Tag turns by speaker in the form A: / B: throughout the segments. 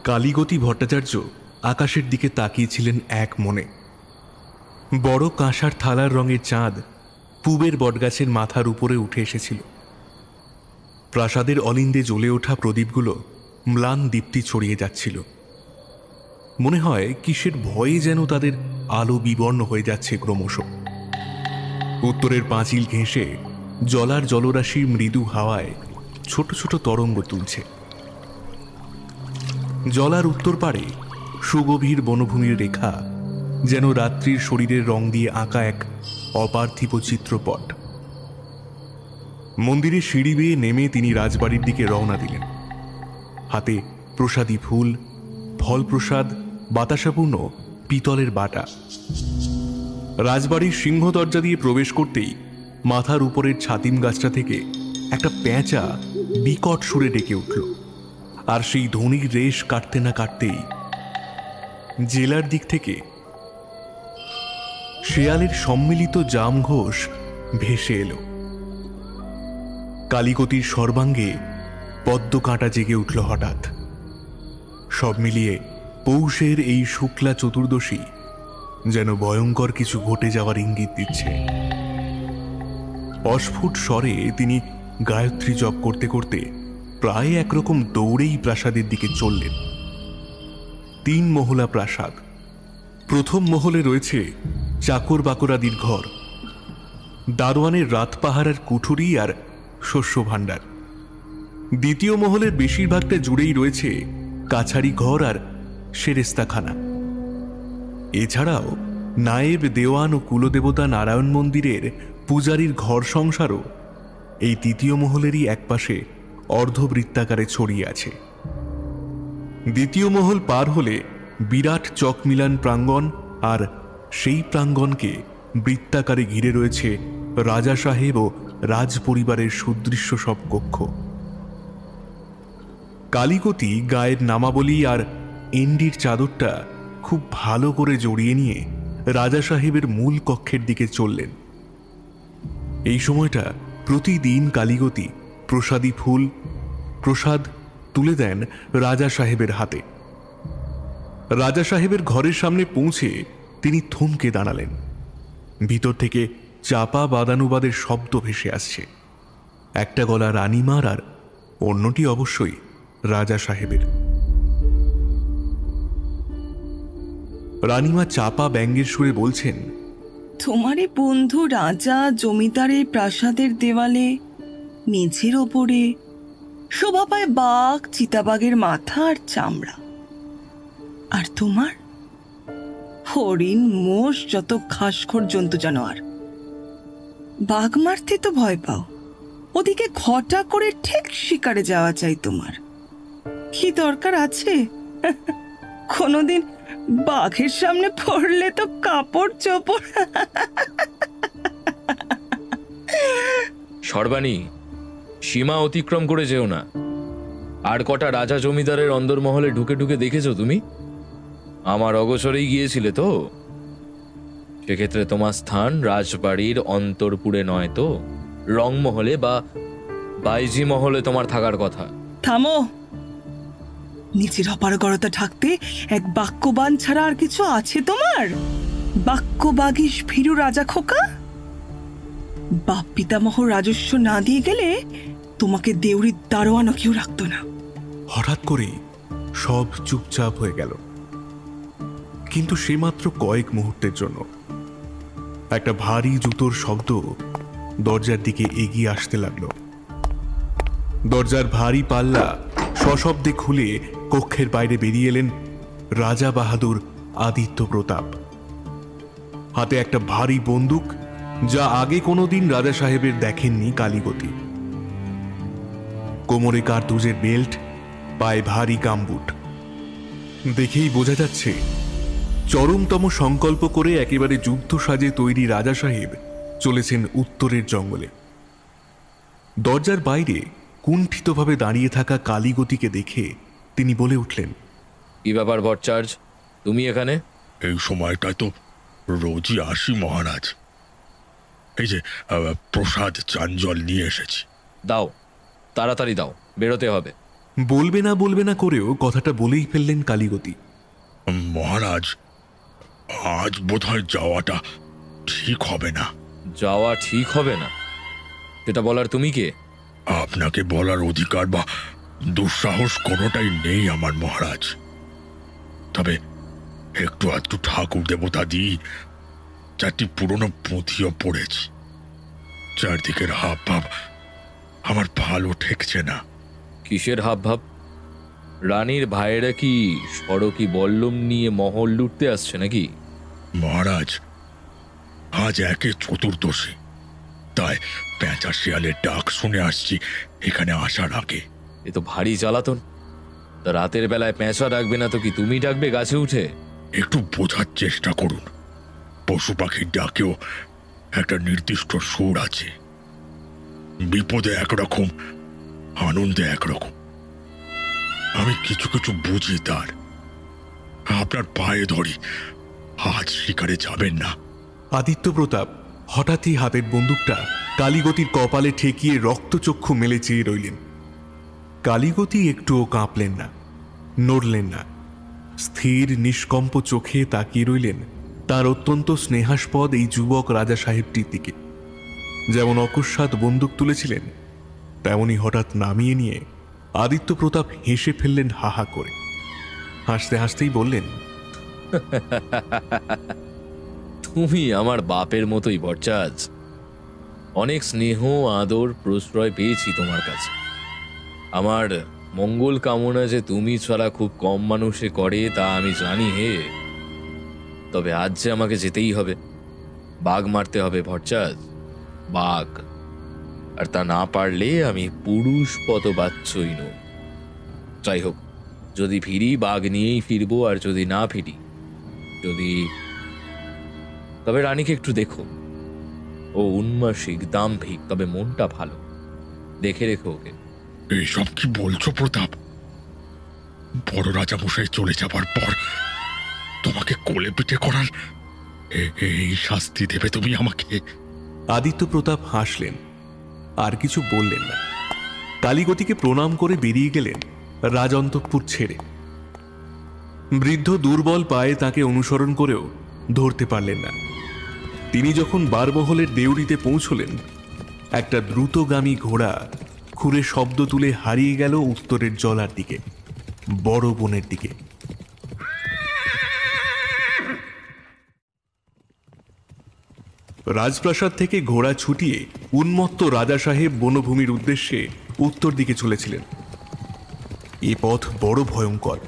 A: কালীগতি ভট্টাচার্য আকাশের দিকে তাকিয়েছিলেন এক মনে। বড় কাঁসার থালার রঙের চাঁদ পূবের বটগাছের মাথার উপরে উঠে এসেছিল। প্রাসাদের অলিন্দে জ্বলে ওঠা প্রদীপগুলো ম্লান দীপ্তি ছড়িয়ে যাচ্ছিল। মনে হয় কিসের ভয়ে যেন তাদের আলো বিবর্ণ হয়ে যাচ্ছে ক্রমশ। উত্তরের পাঁচিল ঘেঁষে জলার জলরাশির মৃদু হাওয়ায় ছোট ছোট তরঙ্গ তুলছে। জলার উত্তর পাড়ে সুগভীর বনভূমির রেখা যেন রাত্রির শরীরের রং দিয়ে আঁকা এক অপার্থিব চিত্রপট। মন্দিরে সিঁড়ি বেয়ে নেমে তিনি রাজবাড়ির দিকে রওনা দিলেন। হাতে প্রসাদী ফুল, ফলপ্রসাদ, বাতাসাপূর্ণ পিতলের বাটা। রাজবাড়ির সিংহ দরজা দিয়ে প্রবেশ করতেই মাথার উপরের ছাতিম গাছটা থেকে একটা পেঁচা বিকট সুরে ডেকে উঠল। আর সেই ধ্বনির রেশ কাটতে না কাটতেই জেলার দিক থেকে শেয়ালের সম্মিলিত জামঘোষ ভেসে এলো। কালীগতির সর্বাঙ্গে পদ্ম কাঁটা জেগে উঠল হঠাৎ। সব মিলিয়ে পৌষের এই শুক্লা চতুর্দশী যেন ভয়ঙ্কর কিছু ঘটে যাওয়ার ইঙ্গিত দিচ্ছে। অস্ফুট স্বরে তিনি গায়ত্রী জপ করতে করতে প্রায় একরকম দৌড়েই প্রাসাদের দিকে চললেন। 3 মহলা প্রাসাদ। প্রথম মহলে রয়েছে চাকর বাকরাদির ঘর, দারোয়ানের রাত পাহারার কুঠুরি আর শস্য ভাণ্ডার। দ্বিতীয় মহলের বেশিরভাগটা জুড়েই রয়েছে কাছারি ঘর আর সেরেস্তাখানা। এছাড়াও নায়েব, দেওয়ান ও কুলদেবতা নারায়ণ মন্দিরের পূজারীর ঘর সংসারও এই তৃতীয় মহলেরই একপাশে অর্ধবৃত্তাকারে ছড়িয়ে আছে। দ্বিতীয় মহল পার হলে বিরাট চকমিলান প্রাঙ্গণ, আর সেই প্রাঙ্গণকে বৃত্তাকারে ঘিরে রয়েছে রাজা সাহেব ও রাজ পরিবারের সুদৃশ্য সব কক্ষ। কালীগতি গায়ের নামাবলী আর এন্ডির চাদরটা খুব ভালো করে জড়িয়ে নিয়ে রাজা সাহেবের মূল কক্ষের দিকে চললেন। এই সময়টা প্রতিদিন কালীগতি প্রসাদী ফুল, প্রসাদ তুলে দেন রাজা সাহেবের হাতে। রাজা সাহেবের ঘরের সামনে পৌঁছে তিনি থমকে দাঁড়ালেন। ভিতর থেকে চাপা বাদানুবাদের শব্দ ভেসে আসছে। একটা গলা রানীমার আর অন্যটি অবশ্যই রাজা সাহেবের। রানীমা চাপা ব্যঙ্গের সুরে বলছেন,
B: তোমারে বন্ধু রাজা জমিদারের প্রাসাদের দেওয়ালে মেঝের ওপরে শোভা পায় বাঘ, চিতাবাঘের মাথা আর চামড়া, আর তোমার হরিণ, মোষ, যত ঘাসখোর জন্তু জানোয়ার। বাঘ মারতে তো ভয় পাও, ওদিকে ঘটা করে ঠিক শিকারে যাওয়া চাই তোমার। কি দরকার আছে? কোনোদিন বাঘের সামনে পড়লে তো কাপড় চোপড়।
C: সর্বাণী, সীমা অতিক্রম করে যেও না। আর কটা রাজা জমিদারের অন্দরমহলে ঢুকে ঢুকে দেখেছো তুমি? আমার অগোচরেই গিয়েছিলে তো? সেক্ষেত্রে তোমার স্থান রাজবাড়ির অন্তরপুরে নয় তো রংমহলে বা বাইজি মহলে তোমার থাকার কথা।
B: থামো! নিচের অপারগরতা ঢাকতে এক বাক্যবান ছাড়া আর কিছু আছে তোমার? বাক্যবাগীশ ভীরু রাজা খোকা! বাপ পিতামহ রাজস্ব না দিয়ে গেলে তোমাকে দেউরির দারোয়ানও কেউ রাখতো না।
A: হঠাৎ করেই সব চুপচাপ হয়ে গেল, কিন্তু সে মাত্র কয়েক মুহূর্তের জন্য। একটা ভারী জুতোর শব্দ দরজার দিকে এগিয়ে আসতে লাগলো। দরজার ভারী পাল্লা সশব্দে খুলে কক্ষের বাইরে বেরিয়ে এলেন রাজা বাহাদুর আদিত্য প্রতাপ। হাতে একটা ভারী বন্দুক, যা আগে কোনোদিন রাজা সাহেবের দেখেননি কালীগতি। কোমরে কার্তুজের বেল্ট, পায়ে ভারী গামবুট। দেখেই বোঝা যাচ্ছে চরমতম সংকল্প করে একেবারে যুদ্ধ সাজে তৈরি রাজা সাহেব চলেছেন উত্তরের জঙ্গলে। দরজার বাইরে কুণ্ঠিতভাবে দাঁড়িয়ে থাকা কালীগতিকে দেখে তিনি বলে উঠলেন,
C: কি ব্যাপার ভট্টাচার্য, তুমি এখানে?
D: এই সময়টায় তো রোজই আসি মহারাজ। এই যে প্রসাদ চাঞ্জল নিয়ে এসেছি।
C: দাও, তাড়াতাড়ি দাও, বেরোতে হবে।
A: বলবে না করেও কথাটা বলেই ফেললেন কালীগতি।
D: মহারাজ, আজ বোধহয় যাওয়াটা ঠিক হবে না।
C: যাওয়া ঠিক হবে না সেটা বলার তুমি কে?
D: আপনাকে বলার অধিকার বা দুঃসাহস কোনোটাই নেই আমার মহারাজ। তবে একটু আধটু ঠাকুর দেবতা দিই, চারটি পুরনো পুঁথিও পড়েছি। চারদিকের হাব ভাব আমার ভালো ঠেকছে না।
C: কিসের হাব ভাব? রানীর ভাইয়েরা কি সড়কি বল্লম নিয়ে মহল লুটতে আসছে নাকি?
D: মহারাজ, আজ একে চতুর্দশী, তাই পেঁচা শিয়ালের ডাক শুনে আসছি এখানে আসার আগে।
C: এ তো ভারী জ্বালাতন। তা রাতের বেলায় পেঁচা ডাকবে না তো কি তুমি ডাকবে গাছে উঠে?
D: একটু বোঝার চেষ্টা করুন, পশু পাখির ডাকেও একটা নির্দিষ্ট সুর আছে। বিপদে একরকম, আনন্দে একরকম। আমি কিছু কিছু বুঝি তার। আপনার পায়ে ধরি, আজ শিকারে যাবেন না।
A: আদিত্য প্রতাপ হঠাৎই হাতের বন্দুকটা কালীগতির কপালে ঠেকিয়ে রক্তচক্ষু মেলে চেয়ে রইলেন। কালীগতি একটুও কাঁপলেন না, নড়লেন না। স্থির নিষ্কম্প চোখে তাকিয়ে রইলেন তার অত্যন্ত স্নেহাস্পদ এই যুবক রাজা সাহেবটির দিকে। যেমন অকস্মাৎ বন্দুক তুলেছিলেন, তেমনি হঠাৎ নামিয়ে নিয়ে আদিত্য প্রতাপ হেসে ফেললেন হাহা করে। হাসতে হাসতেই বললেন,
C: তুমি আমার বাপের মতোই ভট্টাচ। অনেক স্নেহ আদর প্রশ্রয় পেয়েছি তোমার কাছে। আমার মঙ্গল কামনা যে তুমি ছাড়া খুব কম মানুষে করে তা আমি জানি হে। তবে আজ যে আমাকে যেতেই হবে, বাঘ মারতে হবে ভট্টাচ, বাঘ। আর তা না পারলে আমি পুরুষ পদবাচ্যই নই। যাই হোক, যদি ফিরি বাঘ নিয়েই ফিরবো, আর যদি না ফিরি, তবে রানীকে একটু দেখো। ও উন্মাসিক, দাম্ভিক, তবে মনটা ভালো। দেখে রেখো ওকে।
D: এইসব কি বলছো প্রতাপ? বড় রাজা মশাই চলে যাবার পর তোমাকে কোলে পিঠে করার এই শাস্তি দেবে তুমি আমাকে?
A: আদিত্য প্রতাপ হাসলেন, আর কিছু বললেন না। কালীগতিকে প্রণাম করে বেরিয়ে গেলেন রাজন্তপুর ছেড়ে। বৃদ্ধ দুর্বল পায়ে তাকে অনুসরণ করেও ধরতে পারলেন না। তিনি যখন বারমহলের দেউড়িতে পৌঁছলেন, একটা দ্রুতগামী ঘোড়া খুরে শব্দ তুলে হারিয়ে গেল উত্তরের জলার দিকে, বড় বনের দিকে। রাজপ্রাসাদ থেকে ঘোড়া ছুটিয়ে উন্মত্ত রাজা সাহেব বনভূমির উদ্দেশ্যে উত্তর দিকে চলেছিলেন। এ পথ বড় ভয়ঙ্কর।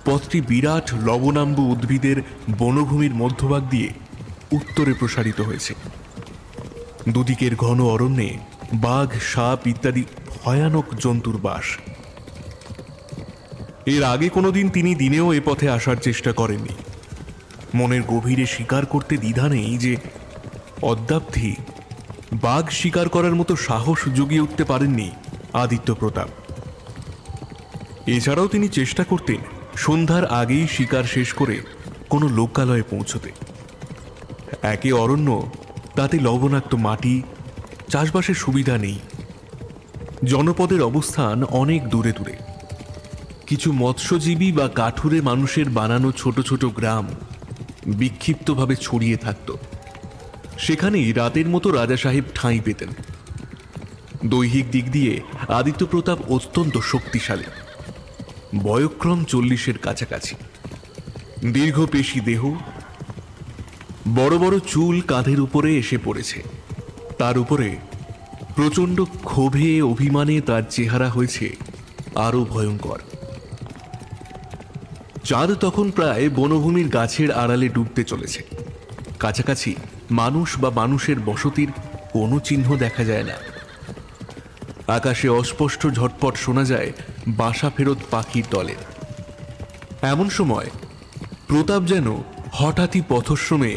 A: পথটি বিরাট লবণাম্বু উদ্ভিদের বনভূমির মধ্যভাগ দিয়ে উত্তরে প্রসারিত হয়েছে। দুদিকের ঘন অরণ্যে বাঘ, সাপ ইত্যাদি ভয়ানক জন্তুর বাস। এর আগে কোনোদিন তিনি দিনেও এ পথে আসার চেষ্টা করেননি। মনের গভীরে স্বীকার করতে দ্বিধা নেই যে অদ্যাবধি বাঘ শিকার করার মতো সাহস জুগিয়ে উঠতে পারেননি আদিত্য প্রতাপ। এছাড়াও তিনি চেষ্টা করতেন সন্ধ্যার আগেই শিকার শেষ করে কোনো লোকালয়ে পৌঁছতে। একে অরণ্য, তাতে লবণাক্ত মাটি, চাষবাসের সুবিধা নেই। জনপদের অবস্থান অনেক দূরে দূরে। কিছু মৎস্যজীবী বা কাঠুরে মানুষের বানানো ছোট ছোট গ্রাম বিক্ষিপ্তভাবে ছড়িয়ে থাকত। সেখানেই রাতের মতো রাজা সাহেব ঠাঁই পেতেন। দৈহিক দিক দিয়ে আদিত্য প্রতাপ অত্যন্ত শক্তিশালী। বয়ঃক্রম 40-এর কাছাকাছি। দীর্ঘ পেশী দেহ, বড় বড় চুল কাঁধের উপরে এসে পড়েছে। তার উপরে প্রচণ্ড ক্ষোভে, অভিমানে তার চেহারা হয়েছে আরো ভয়ঙ্কর। চাঁদ তখন প্রায় বনভূমির গাছের আড়ালে ডুবতে চলেছে। কাছাকাছি মানুষ বা মানুষের বসতির কোনো চিহ্ন দেখা যায় না। আকাশে অস্পষ্ট ঝটপট শোনা যায় বাসা ফেরত পাখির দলের। এমন সময় প্রতাপ যেন হঠাৎই পথশ্রমে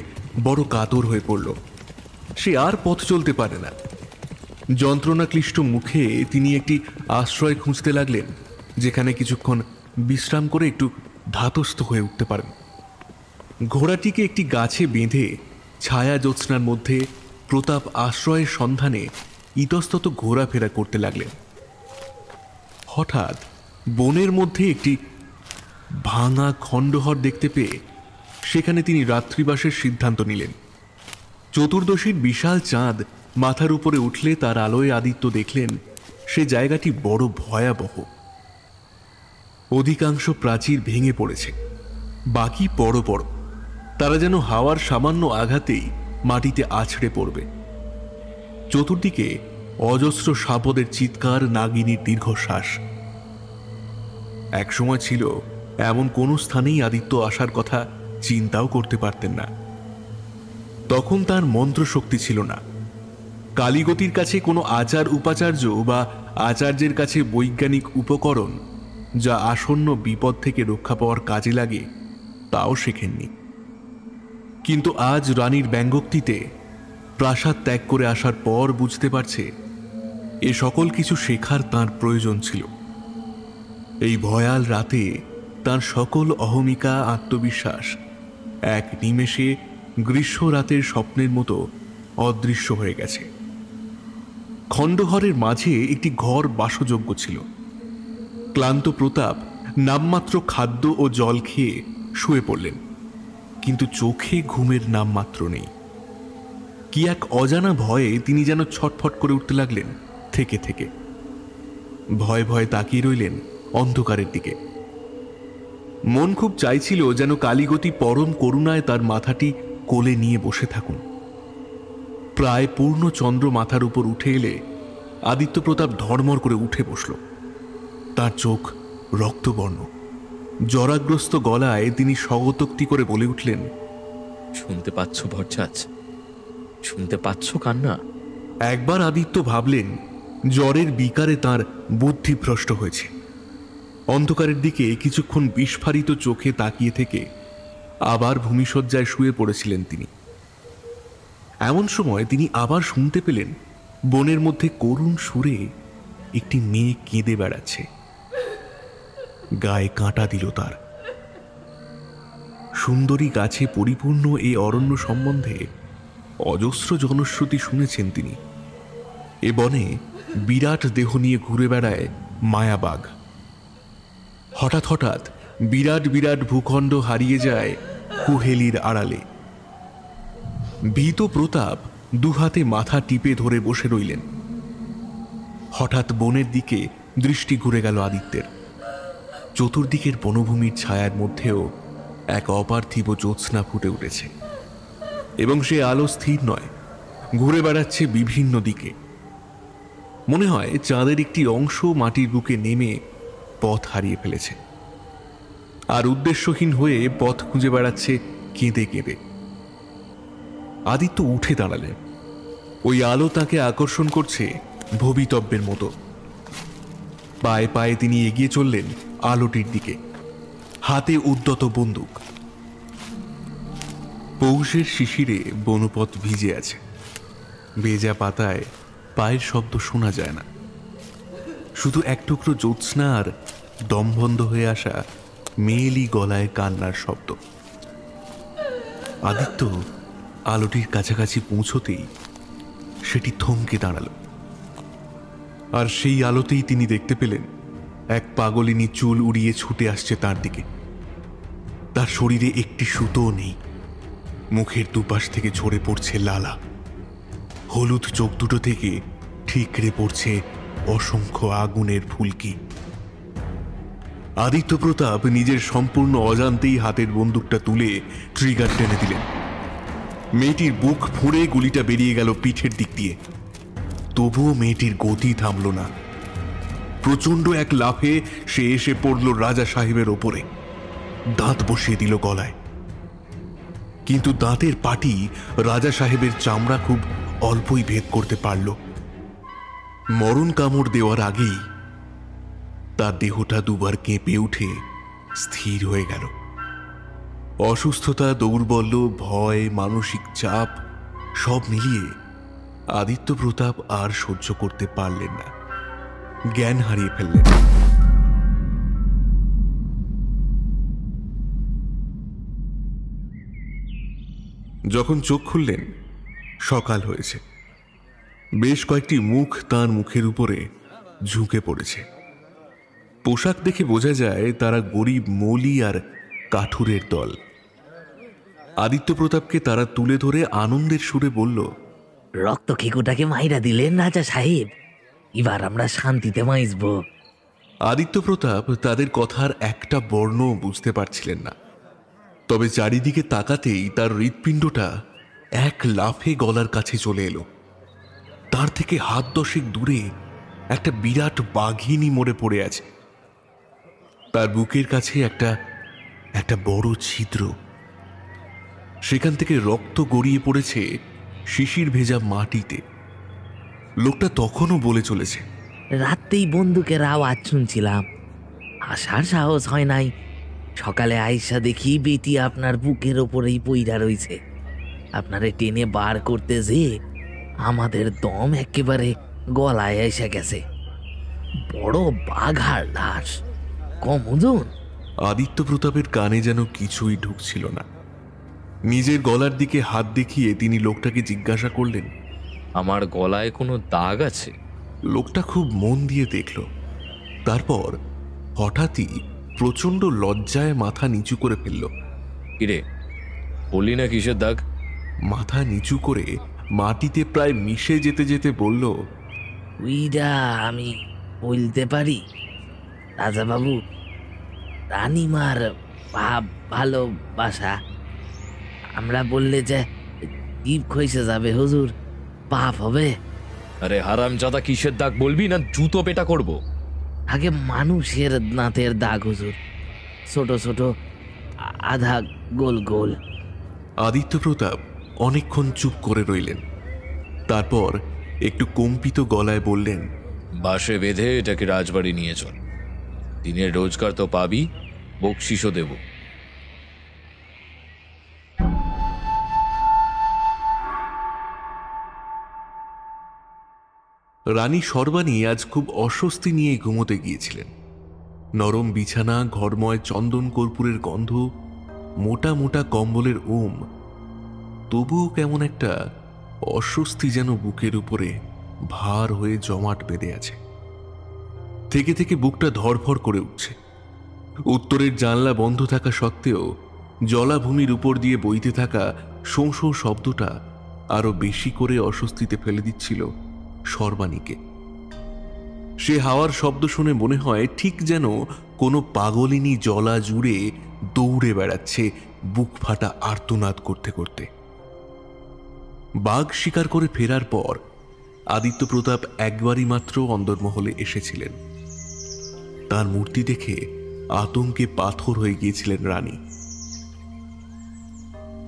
A: বড় কাতর হয়ে পড়ল। সে আর পথ চলতে পারে না। যন্ত্রণাক্লিষ্ট মুখে তিনি একটি আশ্রয় খুঁজতে লাগলেন, যেখানে কিছুক্ষণ বিশ্রাম করে একটু ধাতস্থ হয়ে উঠতে পারেন। ঘোড়াটিকে একটি গাছে বেঁধে ছায়া জ্যোৎস্নার মধ্যে প্রতাপ আশ্রয়ের সন্ধানে ইতস্তত ঘোরাফেরা করতে লাগলেন। হঠাৎ বনের মধ্যে একটি ভাঙা খণ্ডহর দেখতে পেয়ে সেখানে তিনি রাত্রিবাসের সিদ্ধান্ত নিলেন। চতুর্দশীর বিশাল চাঁদ মাথার উপরে উঠলে তার আলোয় আদিত্য দেখলেন সে জায়গাটি বড় ভয়াবহ। অধিকাংশ প্রাচীর ভেঙে পড়েছে, বাকি বড় বড়, তারা যেন হাওয়ার সামান্য আঘাতেই মাটিতে আছড়ে পড়বে। চতুর্দিকে অজস্র সাপদের চিৎকার, নাগিনীর দীর্ঘশ্বাস। একসময় ছিল এমন কোনো স্থানেই আদিত্য আসার কথা চিন্তাও করতে পারতেন না। তখন তার মন্ত্রশক্তি ছিল না, কালীগতির কাছে কোনো আচার উপাচার্য বা আচার্যের কাছে বৈজ্ঞানিক উপকরণ যা আসন্ন বিপদ থেকে রক্ষা পাওয়ার কাজে লাগে তাও শেখেননি। কিন্তু আজ রানীর ব্যঙ্গোক্তিতে প্রাসাদ ত্যাগ করে আসার পর বুঝতে পারছে এ সকল কিছু শেখার তাঁর প্রয়োজন ছিল। এই ভয়াল রাতে তার সকল অহমিকা, আত্মবিশ্বাস এক নিমেষে গ্রীষ্ম রাতের স্বপ্নের মতো অদৃশ্য হয়ে গেছে। খণ্ডহরের মাঝে একটি ঘর বাসযোগ্য ছিল। ক্লান্ত প্রতাপ নামমাত্র খাদ্য ও জল খেয়ে শুয়ে পড়লেন, কিন্তু চোখে ঘুমের নামমাত্র নেই। কি এক অজানা ভয়ে তিনি যেন ছটফট করে উঠতে লাগলেন থেকে থেকে। ভয়ে ভয়ে তাকিয়ে রইলেন অন্ধকারের দিকে। মন খুব চাইছিল যেন কালীগতি পরম করুণায় তার মাথাটি কোলে নিয়ে বসে থাকুন। প্রায় পূর্ণ চন্দ্র মাথার উপর উঠে এলে আদিত্য প্রতাপ ধর্মর করে উঠে বসল। তার চোখ রক্তবর্ণ, জরাগ্রস্ত গলায় তিনি স্বগতোক্তি করে বলে উঠলেন,
C: শুনতে পাচ্ছ ভরছাছ? শুনতে পাচ্ছ কান্না?
A: একবার আদিত্য ভাবলেন জ্বরের বিকারে তার বুদ্ধি ভ্রষ্ট হয়েছে। অন্ধকারের দিকে কিছুক্ষণ বিস্ফারিত চোখে তাকিয়ে থেকে আবার ভূমিশয্যায় শুয়ে পড়েছিলেন তিনি। এমন সময় তিনি আবার শুনতে পেলেন বনের মধ্যে করুণ সুরে একটি মেয়ে কেঁদে বেড়াচ্ছে। গায়ে কাঁটা দিল তার। সুন্দরী গাছে পরিপূর্ণ এই অরণ্য সম্বন্ধে অজস্র জনশ্রুতি শুনেছেন তিনি। এ বনে বিরাট দেহ নিয়ে ঘুরে বেড়ায় মায়াবাঘ। হঠাৎ হঠাৎ বিরাট বিরাট ভূখণ্ড হারিয়ে যায় কুহেলির আড়ালে। ভীত প্রতাপ দুহাতে মাথা টিপে ধরে বসে রইলেন। হঠাৎ বনের দিকে দৃষ্টি ঘুরে গেল আদিত্যের। চতুর্দিকের বনভূমির ছায়ার মধ্যেও এক অপার্থিব জ্যোৎস্না ফুটে উঠেছে, এবং সে আলো স্থির নয়, ঘুরে বেড়াচ্ছে বিভিন্ন দিকে। মনে হয় চাঁদের একটি অংশ মাটির বুকে নেমে পথ হারিয়ে ফেলেছে, আর উদ্দেশ্যহীন হয়ে পথ খুঁজে বেড়াচ্ছে কেঁদে কেঁদে। আদিত্য উঠে দাঁড়ালেন। ওই আলো তাকে আকর্ষণ করছে ভবিতব্যের মতো। পায়ে পায়ে তিনি এগিয়ে চললেন আলোটির দিকে, হাতে উদ্যত বন্দুক। পৌষের শিশিরে বনপথ ভিজে আছে। ভেজা পাতায় পায়ের শব্দ শোনা যায় না, শুধু এক টুকরো জ্যোৎস্না আর দমবন্ধ হয়ে আসা মেয়েলি গলায় কান্নার শব্দ। আদিত্য আলোটির কাছাকাছি পৌঁছতেই সেটি থমকে দাঁড়াল, আর সেই আলোতেই তিনি দেখতে পেলেন এক পাগলিনী চুল উড়িয়ে ছুটে আসছে তার দিকে। তার শরীরে একটি সুতোও নেই, মুখের দুপাশ থেকে ঝরে পড়ছে লালা। হলুদ চোখ দুটো থেকে ঠিকরে পড়ছে অসংখ্য আগুনের ফুলকি। আদিত্য প্রতাপ নিজের সম্পূর্ণ অজান্তেই হাতের বন্দুকটা তুলে ট্রিগার টেনে দিলেন। মেয়েটির বুক ফুঁড়ে গুলিটা বেরিয়ে গেল পিঠের দিক দিয়ে। তবুও মেয়েটির গতি থামল না। প্রচন্ড এক লাফে সে এসে পড়ল রাজা সাহেবের ওপরে, দাঁত বসিয়ে দিল গলায়। কিন্তু দাঁতের পাটি রাজা সাহেবের চামড়া খুব অল্পই ভেদ করতে পারল। মরণ কামড় দেওয়ার আগেই তার দেহটা দুবার কেঁপে উঠে স্থির হয়ে গেল। অসুস্থতা, দৌর্বল্য, ভয়, মানসিক চাপ সব মিলিয়ে আদিত্য প্রতাপ আর সহ্য করতে পারলেন না, জ্ঞান হারিয়ে ফেললেন। যখন চোখ খুললেন সকাল হয়েছে। বেশ কয়েকটি মুখ তার মুখের উপরে ঝুঁকে পড়েছে। পোশাক দেখে বোঝা যায় তারা গরিব মৌলি আর কাঠুরের দল। আদিত্য প্রতাপকে তারা তুলে ধরে আনন্দের সুরে বলল,
E: রক্ত খেকুটাকে মাইরা দিলেন রাজা সাহেব, এবার আমরা শান্তিতে মাইজব।
A: আদিত্য প্রতাপ তাদের কথার একটা বর্ণও বুঝতে পারছিলেন না, তবে চারিদিকে তাকাতেই তার হৃৎপিণ্ডটা এক লাফে গলার কাছে চলে এলো। তার থেকে হাত দশেক দূরে একটা বিরাট বাঘিনী মরে পড়ে আছে। তার বুকের কাছে একটা বড় ছিদ্র, সেখান থেকে রক্ত গড়িয়ে পড়েছে শিশির ভেজা মাটিতে। লোকটা তখনও বলে চলেছে,
E: রাত্রেই বন্দুকের আওয়াজ শুনছিলাম, আসার সাহস হয় নাই। সকালে আইসা দেখি বেটি আপনার বুকের ওপরেই পইরা রইছে। আপনারে টেনে বার করতে যে আমাদের দম একেবারে গলায় এসে গেছে। বড় বাঘার লাশ, কম ওজন।
A: আদিত্য প্রতাপের কানে যেন কিছুই ঢুকছিল না। নিজের গলার দিকে হাত দেখিয়ে তিনি লোকটাকে জিজ্ঞাসা করলেন,
C: আমার গলায় কোনো দাগ আছে?
A: লোকটা খুব মন দিয়ে দেখল, তারপর হঠাৎই প্রচন্ড লজ্জায় মাথা নিচু করে ফেলল।
C: কিরে, বললি না কিসের দাগ?
A: মাথা নিচু করে মাটিতে প্রায় মিশে যেতে যেতে বলল,
E: উইডা আমি বলতে পারি রাজা বাবু, রানীমার ভাব ভালোবাসা। আমরা বললে যে জীব খইসে যাবে হুজুর, পাপ হবে।
C: আরে হারামজাদা, কিসের দাগ বলবি না জুতো পেটা করব?
E: আগে মানুষের দাঁতের দাগ হুজুর, ছোট ছোট, আধা গোল গোল।
A: আদিত্য প্রতাপ অনেকক্ষণ চুপ করে রইলেন, তারপর একটু কম্পিত গলায় বললেন,
C: বাসে বেঁধে এটাকে রাজবাড়ি নিয়ে চল। দিনের রোজগার তো পাবি, বকশিসও দেব।
A: রানী সর্বাণী আজ খুব অস্বস্তি নিয়ে ঘুমোতে গিয়েছিলেন। নরম বিছানা, ঘরময় চন্দন কর্পূরের গন্ধ, মোটা মোটা কম্বলের ওম, তবুও কেমন একটা অস্বস্তি যেন বুকের উপরে ভার হয়ে জমাট বেঁধে আছে। থেকে থেকে বুকটা ধড়ফড় করে উঠছে। উত্তরের জানলা বন্ধ থাকা সত্ত্বেও জলাভূমির উপর দিয়ে বইতে থাকা শোঁ শোঁ শব্দটা আরো বেশি করে অস্বস্তিতে ফেলে দিচ্ছিল সর্বাণীকে। সে হাওয়ার শব্দ শুনে মনে হয় ঠিক যেন কোনো পাগলিনী জলা জুড়ে দৌড়ে বেড়াচ্ছে বুক ফাটা আর্তনাদ করতে করতে। বাঘ শিকার করে ফেরার পর আদিত্য প্রতাপ একবারই মাত্র অন্দরমহলে এসেছিলেন। তার মূর্তি দেখে আতঙ্কে পাথর হয়ে গিয়েছিলেন রানী।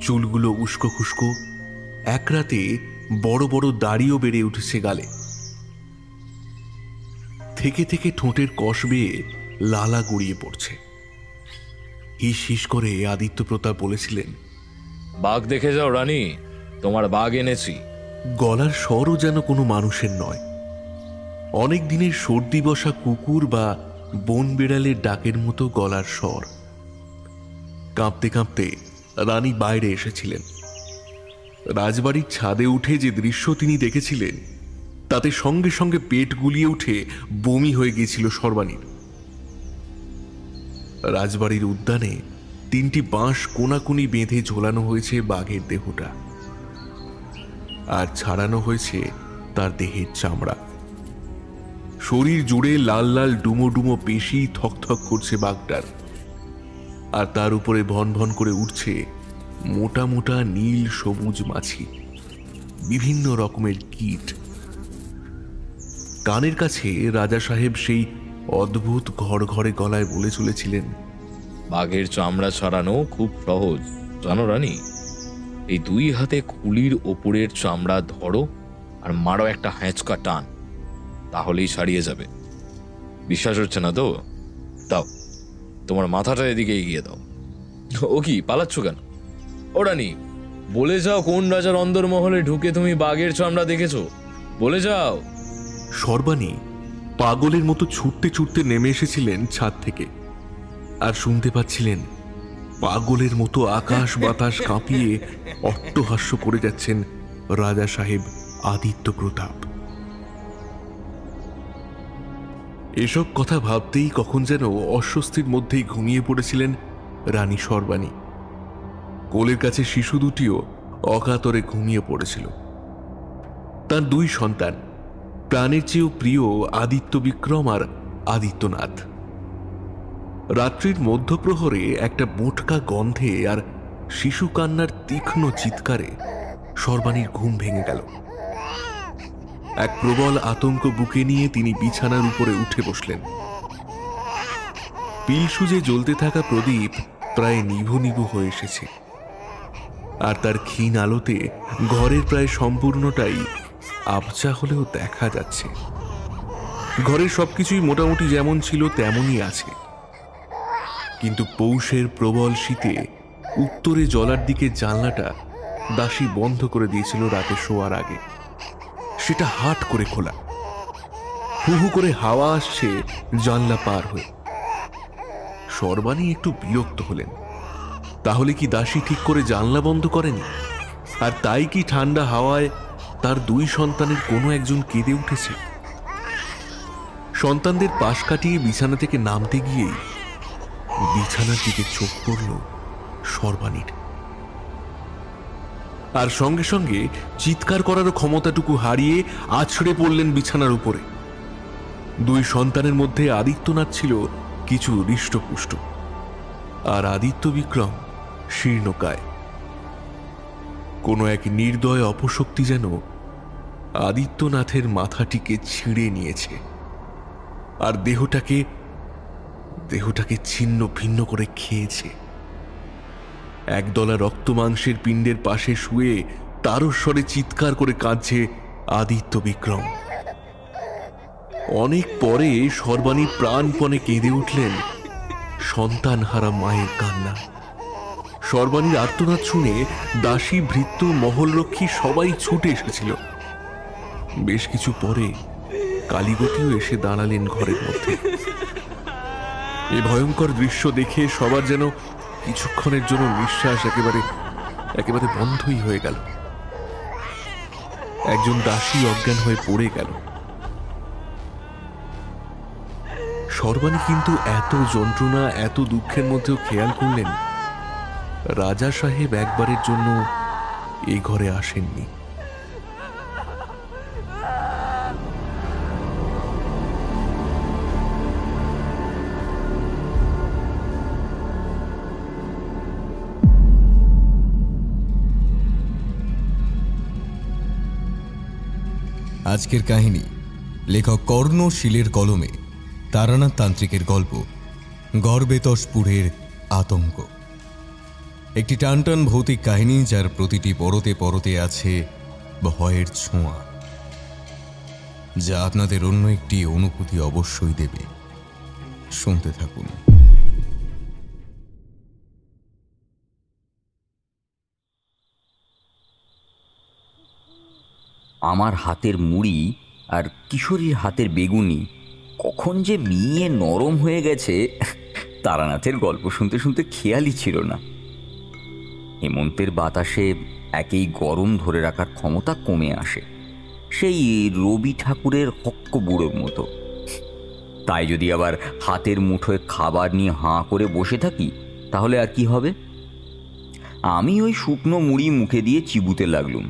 A: চুলগুলো উস্কো খুস্কো, এক রাতে বড় বড় দাড়িও বেড়ে উঠেছে গালে। থেকে থেকে ঠোঁটের কষ বেয়ে লালা গড়িয়ে পড়ছে। হিস হিস করে আদিত্য প্রতাপ বলেছিলেন,
C: বাঘ দেখে যাও রানী, তোমার বাঘ এনেছি।
A: গলার স্বরও যেন কোনো মানুষের নয়। অনেক দিনের সর্দি বসা কুকুর বা বন বিড়ালের ডাকের মতো গলার স্বর। কাঁপতে কাঁপতে রানী বাইরে এসেছিলেন। রাজবাড়ির ছাদে উঠে যে দৃশ্য তিনি দেখেছিলেন তাতে সঙ্গে সঙ্গে পেট গুলিয়ে উঠে বমি হয়ে গিয়েছিল সর্বাণীর। রাজবাড়ির উদ্যানে 3টি বাঁশ কোনাকুনি বেঁধে ঝোলানো হয়েছে বাঘের দেহটা, আর ছাড়ানো হয়েছে তার দেহের চামড়া। শরীর জুড়ে লাল লাল ডুমো ডুমো পেশি থকথক করছে বাঘটার, আর তার উপরে ভন ভন করে উঠছে মোটা মোটা নীল সবুজ মাছি, বিভিন্ন রকমের কীট। কানের কাছে রাজা সাহেব সেই অদ্ভুত ঘর ঘরে গলায় বলে চলেছিলেন,
C: বাঘের চামড়া ছাড়ানো খুব সহজ জানো রানী। এই 2 হাতে খুলির ওপরের চামড়া ধরো আর মারো একটা হ্যাঁচকা টান, তাহলেই ছাড়িয়ে যাবে। বিশ্বাস হচ্ছে না তো? দাও তোমার মাথাটা এদিকে এগিয়ে দাও। ও কি পালাচ্ছ কেন? ও রানী, বলে যাও কোন রাজার অন্দরমহলে ঢুকে তুমি বাঘের চামড়া দেখেছো, বলে যাও।
A: সর্বাণী পাগলের মতো ছুটতে ছুটতে নেমে এসেছিলেন ছাদ থেকে, আর শুনতে পাচ্ছিলেন পাগলের মতো আকাশ বাতাস কাঁপিয়ে অট্টহাস্য করে যাচ্ছেন রাজা সাহেব আদিত্য প্রতাপ। এসব কথা ভাবতেই কখন যেন অস্বস্তির মধ্যেই ঘুমিয়ে পড়েছিলেন রানী সর্বাণী। কোলের কাছে শিশু দুটিও অকাতরে ঘুমিয়ে পড়েছিল। তার দুই সন্তান, প্রাণের চেয়েও প্রিয় আদিত্য বিক্রম আর আদিত্যনাথ। রাত্রির মধ্যপ্রহরে একটা মোটকা গন্ধে আর শিশু কান্নার তীক্ষ্ণ চিৎকারে সর্বাণীর ঘুম ভেঙে গেল। এক প্রবল আতঙ্ক বুকে নিয়ে তিনি বিছানার উপরে উঠে বসলেন। পিল সুজে জ্বলতে থাকা প্রদীপ প্রায় নিভু নিভু হয়ে এসেছে, আর তার ক্ষীণ আলোতে ঘরের প্রায় সম্পূর্ণটাই আবছা হলেও দেখা যাচ্ছে। ঘরের সবকিছুই মোটামুটি যেমন ছিল তেমনই আছে, কিন্তু পৌষের প্রবল শীতে উত্তরে জলার দিকে জানলাটা দাসী বন্ধ করে দিয়েছিল রাতে শোয়ার আগে। সেটা হাট করে খোলা, হু হু করে হাওয়া আসছে জানলা পার হয়ে। সর্বাণী একটু বিরক্ত হলেন। তাহলে কি দাসী ঠিক করে জানলা বন্ধ করেনি? আর তাই কি ঠান্ডা হাওয়ায় তার দুই সন্তানের কোনো একজন কেঁদে উঠেছে? সন্তানদের পাশ কাটিয়ে বিছানা থেকে নামতে গিয়েই বিছানার দিকে চোখ পড়ল সর্বাণীর, আর সঙ্গে সঙ্গে চিৎকার করারও ক্ষমতাটুকু হারিয়ে আছড়ে পড়লেন বিছানার উপরে। দুই সন্তানের মধ্যে আদিত্যনাথ ছিল কিছু হৃষ্টপুষ্ট, আর আদিত্য বিক্রম শীর্ণকায়। কোনো এক নির্দয় অপশক্তি যেন আদিত্যনাথের মাথাটিকে ছিঁড়ে নিয়েছে, আর দেহটাকে ছিন্ন ভিন্ন করে খেয়েছে। একদলা রক্ত মাংসের পিণ্ডের পাশে শুয়ে তারস্বরে চিৎকার করে কাঁদছে আদিত্য বিক্রম। অনেক পরে সর্বাণী প্রাণপণে কেঁদে উঠলেন সন্তানহারা মায়ের কান্না। সর্বাণীর আর্তনাদ শুনে দাসী, ভৃত্য, মহলরক্ষী সবাই ছুটে এসেছিল। বেশ কিছু পরে কালীগতিও এসে দাঁড়ালেন ঘরের মধ্যে। এ ভয়ঙ্কর দৃশ্য দেখে সবার যেন কিছুক্ষণের জন্য নিঃশ্বাস একেবারে বন্ধই হয়ে গেল। একজন দাসী অজ্ঞান হয়ে পড়ে গেল। সর্বাণী কিন্তু এত যন্ত্রণা, এত দুঃখের মধ্যেও খেয়াল করলেন রাজা সাহেব একবারের জন্য এই ঘরে আসেননি।
F: আজকের কাহিনী লেখক কর্ণ শীলের কলমে তারানাথ তান্ত্রিকের গল্প গড়বেতসপুরের আতঙ্ক। একটি টানটান ভৌতিক কাহিনী, যার প্রতিটি পরতে পরতে আছে ভয়ের ছোঁয়া, যা আপনাদের অন্য একটি অনুভূতি অবশ্যই দেবে। শুনতে থাকুন।
G: আমার হাতের মুড়ি আর কিশোরীর হাতের বেগুনি কখন যে মিয়ে নরম হয়ে গেছে, তারানাথের গল্প শুনতে শুনতে খেয়ালই ছিল না। হেমন্তের বাতাসে একেই গরম ধরে রাখার ক্ষমতা কমে আসে, সেই রবি ঠাকুরের হক্ক বুড়োর মতো। তাই যদি আবার হাতের মুঠোয় খাবার নিয়ে হাঁ করে বসে থাকি, তাহলে আর কি হবে? আমি ওই শুকনো মুড়ি মুখে দিয়ে চিবুতে লাগলুম।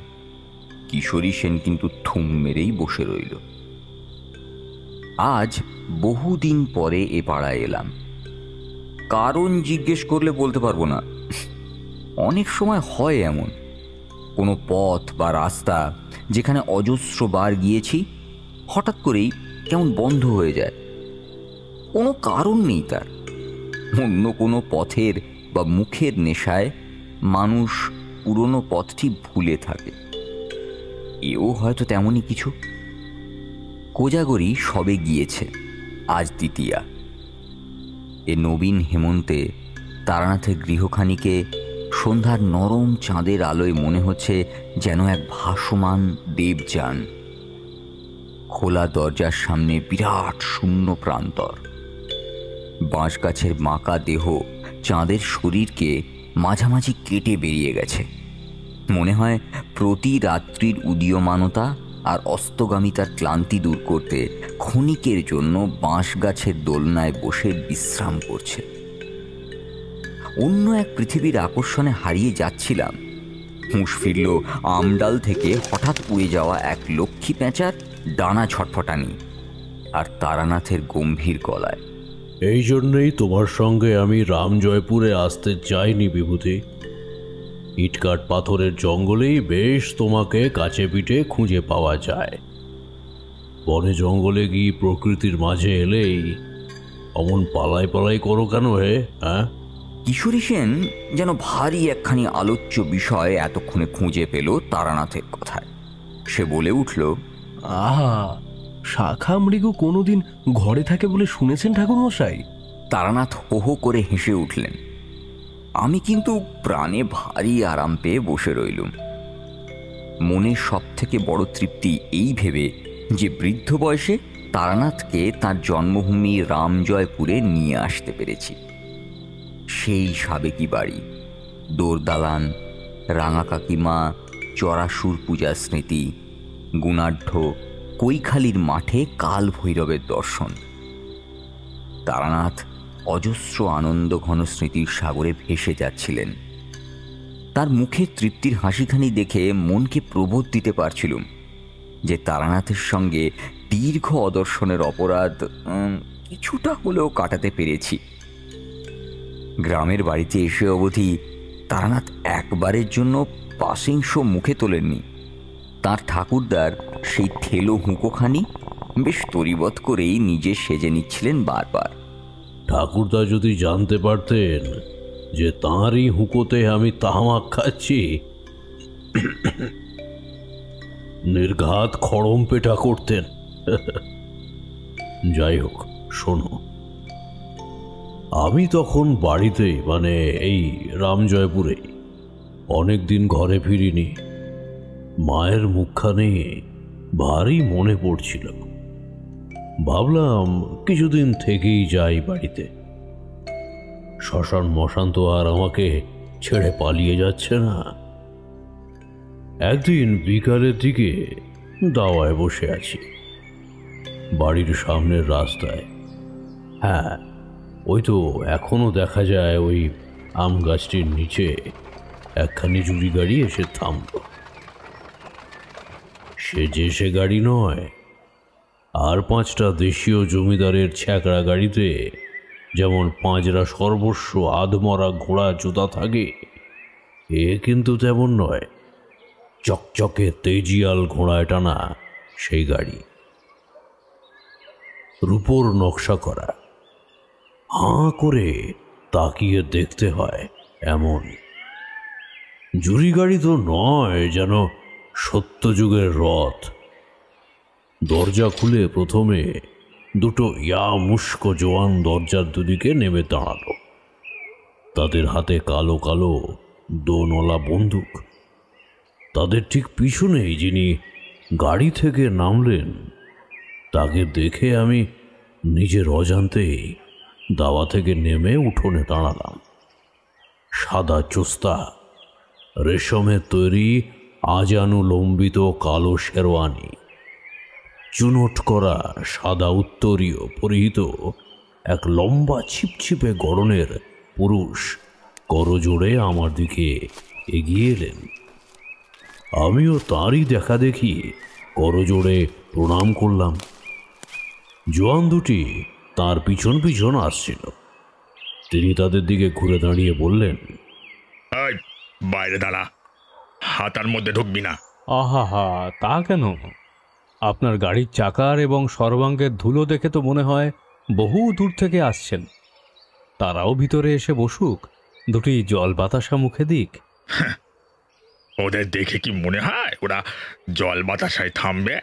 G: কিশোরী সেন কিন্তু থুম মেরেই বসে রইল। আজ বহুদিন পরে এ পাড়ায় এলাম। কারণ জিজ্ঞেস করলে বলতে পারবো না। অনেক সময় হয় এমন, কোনো পথ বা রাস্তা যেখানে অজস্র বার গিয়েছি, হঠাৎ করেই কেমন বন্ধ হয়ে যায়। কোনো কারণ নেই তার। অন্য কোনো পথের বা মুখের নেশায় মানুষ পুরনো পথটি ভুলে থাকে। এও হয়তো তেমনই কিছু। কোজাগরি সবে গিয়েছে, আজ দ্বিতীয়া। এ নবীন হেমন্তে তারানাথের গৃহখানিকে সন্ধ্যার নরম চাঁদের আলোয় মনে হচ্ছে যেন এক ভাসমান দেবযান। খোলা দরজার সামনে বিরাট শূন্য প্রান্তর। বাঁশ গাছের বাঁকা দেহ চাঁদের শরীরকে মাঝামাঝি কেটে বেরিয়ে গেছে। মনে হয় প্রতি রাত্রির উদীয়মানতা আর অস্তগামিতার ক্লান্তি দূর করতে ক্ষণিকের জন্য বাঁশ গাছের দোলনায় বসে বিশ্রাম করছে। অন্য এক পৃথিবীর আকর্ষণে হারিয়ে যাচ্ছিলাম। হুঁশ ফিরল আমডাল থেকে হঠাৎ উড়ে যাওয়া এক লক্ষ্মী পেঁচার ডানা ছটফটানি আর তারানাথের গম্ভীর গলায়।
H: এই জন্যই তোমার সঙ্গে আমি রামজয়পুরে আসতে চাইনি বিভূতি। ইটকাট পাথরের জঙ্গলেই বেশ তোমাকে কাছে পিঠে খুঁজে পাওয়া যায়। বনে জঙ্গলে গিয়ে প্রকৃতির মাঝে এলেই অমন পালাই পালাই করো কেন হে? হ্যাঁ,
G: কিশোরী সেন যেন ভারী একখানি আলোচ্য বিষয় এতক্ষণে খুঁজে পেল তারানাথের কথায়। সে বলে উঠল,
I: আহা, শাখা মৃগ কোনোদিন ঘরে থাকে বলে শুনেছেন ঠাকুরমশাই?
G: তারানাথ হো হো করে হেসে উঠলেন। আমি কিন্তু প্রাণে ভারী আরাম পেয়ে বসে রইলুম। মনের সব থেকে বড় তৃপ্তি এই ভেবে যে বৃদ্ধ বয়সে তারানাথকে তার জন্মভূমি রামজয়পুরে নিয়ে আসতে পেরেছি। সেই সাবেকি বাড়ি, দোরদালান, রাঙা কাকিমা, চড়াসুর পূজার স্মৃতি, গুণাঢ্য কৈখালির মাঠে কাল ভৈরবের দর্শন। তারানাথ অজস্র আনন্দ ঘন স্মৃতির সাগরে ভেসে যাচ্ছিলেন। তার মুখে তৃপ্তির হাসিখানি দেখে মনকে প্রবোধ দিতে পারছিলুম যে তারানাথের সঙ্গে দীর্ঘ অদর্শনের অপরাধ কিছুটা হলেও কাটাতে পেরেছি। গ্রামের বাড়িতে এসে অবধি তারানাথ একবারের জন্য পাশিংশ মুখে তোলেননি। তার ঠাকুরদার সেই থেলো হুঁকোখানি বেশ তরিবৎ করেই নিজে সেজে নিচ্ছিলেন বারবার।
H: ঠাকুরদা যদি জানতে পারতেন যে তাঁরই হুঁকোতে আমি তামাক খাচ্ছি, নির্ঘাত খড়ম পেটা করতেন। যাই হোক, শোনো, আমি তখন বাড়িতেই, মানে এই রামজয়পুরে অনেকদিন ঘরে ফিরিনি। মায়ের মুখখানে ভারী মনে পড়ছিল। ভাবলাম কিছুদিন থেকেই যাই বাড়িতে। শ্মশান মশান তো আর আমাকে ছেড়ে পালিয়ে যাচ্ছে না। একদিন বিকালের দিকে দাওয়ায় বসে আছি বাড়ির সামনের রাস্তায়। হ্যাঁ, ওই তো এখনো দেখা যায় ওই আম গাছটির নিচে একখানি জুড়ি গাড়ি এসে থামল। সে যে সে গাড়ি নয়, আর 5টা দেশীয় জমিদারের ছ্যাকড়া গাড়িতে যেমন পাঁজরা সর্বস্ব আধমরা ঘোড়া জুতা থাকে, এ কিন্তু তেমন নয়। চকচকে তেজিয়াল ঘোড়ায় টানা সেই গাড়ি, রূপোর নকশা করা। হাঁ করে তাকিয়ে দেখতে হয় এমন। জুড়ি গাড়ি তো নয়, যেন সত্যযুগের রথ। দরজা খুলে প্রথমে 2 ইয়া মুস্কো জোয়ান দরজার দুদিকে নেমে দাঁড়ালো। তাদের হাতে কালো কালো দোনলা বন্দুক। তাদের ঠিক পিছনেই যিনি গাড়ি থেকে নামলেন, তাকে দেখে আমি নিজের অজান্তেই দাওয়া থেকে নেমে উঠোনে দাঁড়ালাম। সাদা চোস্তা, রেশমের তৈরি আজানুলম্বিত কালো শেরওয়ানি, চুনোট করা সাদা উত্তরীয় পরিহিত এক লম্বা ছিপছিপে গড়নের পুরুষ করজোড়ে আমার দিকে এগিয়ে এলেন। আমিও তাঁরই দেখা দেখি করজোড়ে প্রণাম করলাম। জোয়ান দুটি তার পিছন পিছন আসছিল। তিনি তাদের দিকে ঘুরে দাঁড়িয়ে বললেন,
D: বাইরে দাঁড়া, হাতার মধ্যে ঢুকবি না।
J: আহা হা, তা কেন? আপনার গাড়ির চাকার এবং সর্বাঙ্গের ধুলো দেখে তো মনে হয় বহু দূর থেকে আসছেন। তারাও ভিতরে এসে বসুক, দুটি জল বাতাসা মুখে দিক।
D: ওদের দেখে কি মনে হয় ওরা জল বাতাসায় থামবে?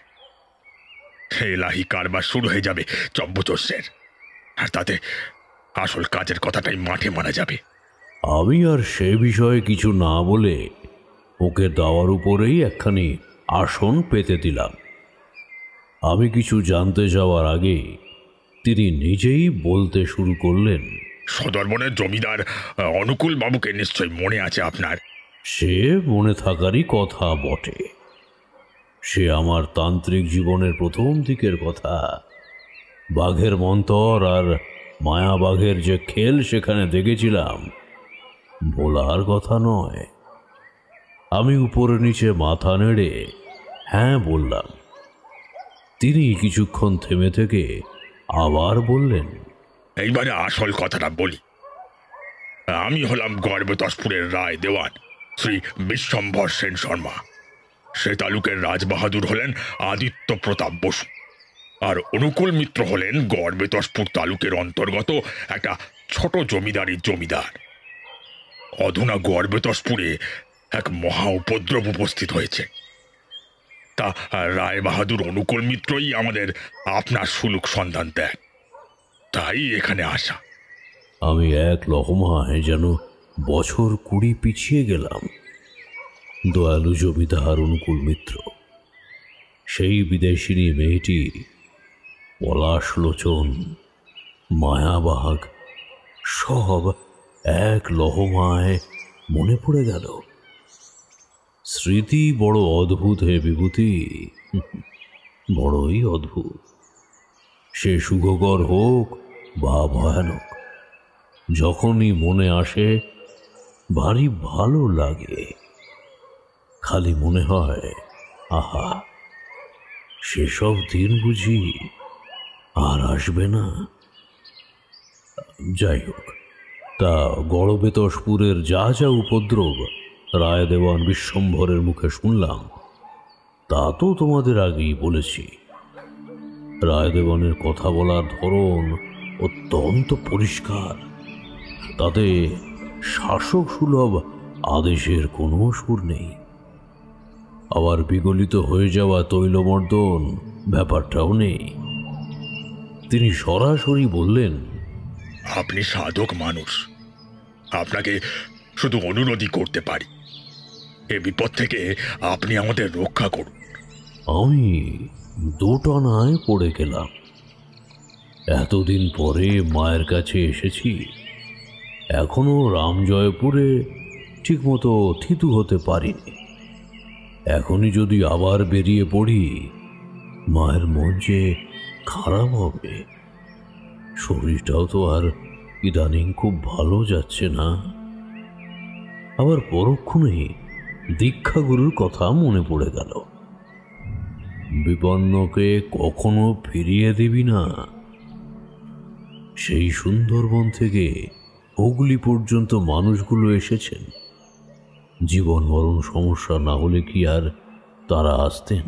D: এলাহি কারবার শুরু হয়ে যাবে চব্বচোষের, আর তাতে আসল কাজের কথাটাই মাঠে মারা যাবে।
H: আমি আর সে বিষয়ে কিছু না বলে ওকে দাওয়ার উপরেই একখানি আসন পেতে দিলাম। আমি কিছু জানতে যাওয়ার আগে তিনি নিজেই বলতে শুরু করলেন,
D: সদরবনের জমিদার অনুকূল বাবুকে নিশ্চয় মনে আছে আপনার?
H: সে মনে থাকারই কথা বটে। সে আমার তান্ত্রিক জীবনের প্রথম দিকের কথা। বাঘের মন্তর আর মায়া বাঘের যে খেল সেখানে দেখেছিলাম, ভোলার কথা নয়। আমি উপরে নিচে মাথা নেড়ে হ্যাঁ বললাম। তিনি কিছুক্ষণ থেমে থেকে আবার বললেন,
D: এইবারে আসল কথাটা বলি। আমি হলাম গড়বেতসপুরের রায় দেওয়ান শ্রী বিশ্বম্ভর সেন শর্মা। সে তালুকের রাজবাহাদুর হলেন আদিত্য প্রতাপ বসু, আর অনুকূল মিত্র হলেন গড়বেতসপুর তালুকের অন্তর্গত একটা ছোট জমিদারির জমিদার। অধুনা গড়বেতসপুরে এক মহা উপদ্রব উপস্থিত হয়েছে। তা রায় বাহাদুর অনুকূল মিত্রই আমাদের আপনার সুলুক সন্ধান দেন, তাই এখানে আসা।
H: আমি এক লহমায় যেন বছর 20 পিছিয়ে গেলাম। দয়ালু জমিদার অনুকূল মিত্র, সেই বিদেশিনী মেয়েটি, পলাশ লোচন, মায়াবাগ, সব এক লহমায় মনে পড়ে গেল। স্মৃতি বড় অদ্ভুত হে বিভূতি, বড়ই অদ্ভুত। সে সুখকর হোক বা ভয়ানক, যখনই মনে আসে ভারী ভালো লাগে। খালি মনে হয়, আহা, সেসব দিন বুঝি আর আসবে না। যাই হোক, তা গড়বেতসপুরের যা যা উপদ্রব রায় দেওয়ান বিশ্বম্ভরের মুখে শুনলাম, তা তো তোমাদের আগেই বলেছি। রায় দেওয়ানের কথা বলার ধরন অত্যন্ত পরিষ্কার, তাতে শাসক সুলভ আদেশের কোনো সুর নেই। আবার বিগলিত হয়ে যাওয়া তৈলমর্দন ব্যাপারটাও নেই। তিনি সরাসরি বললেন,
D: আপনি সাধক মানুষ, আপনাকে শুধু অনুরোধই করতে পারি, এ বিপদ থেকে আপনি আমাদের রক্ষা করুন।
H: আমি দোটানায় পড়ে গেলাম। এতদিন পরে মায়ের কাছে এসেছি, এখনো রামজয়পুরে ঠিকমতো থিতু হতে পারিনি। এখনই যদি আবার বেরিয়ে পড়ি, মায়ের মন যে খারাপ হবে। শরীরটাও তো আর ইদানিং খুব ভালো যাচ্ছে না। আবার পরক্ষণেই দীক্ষাগুরুর কথা মনে পড়ে গেল। বিপন্নকে কখনো ফিরিয়ে দিবি না। সেই সুন্দরবন থেকে হুগলি পর্যন্ত মানুষগুলো এসেছেন, জীবন মরণ সমস্যা না হলে কি আর তারা আসতেন?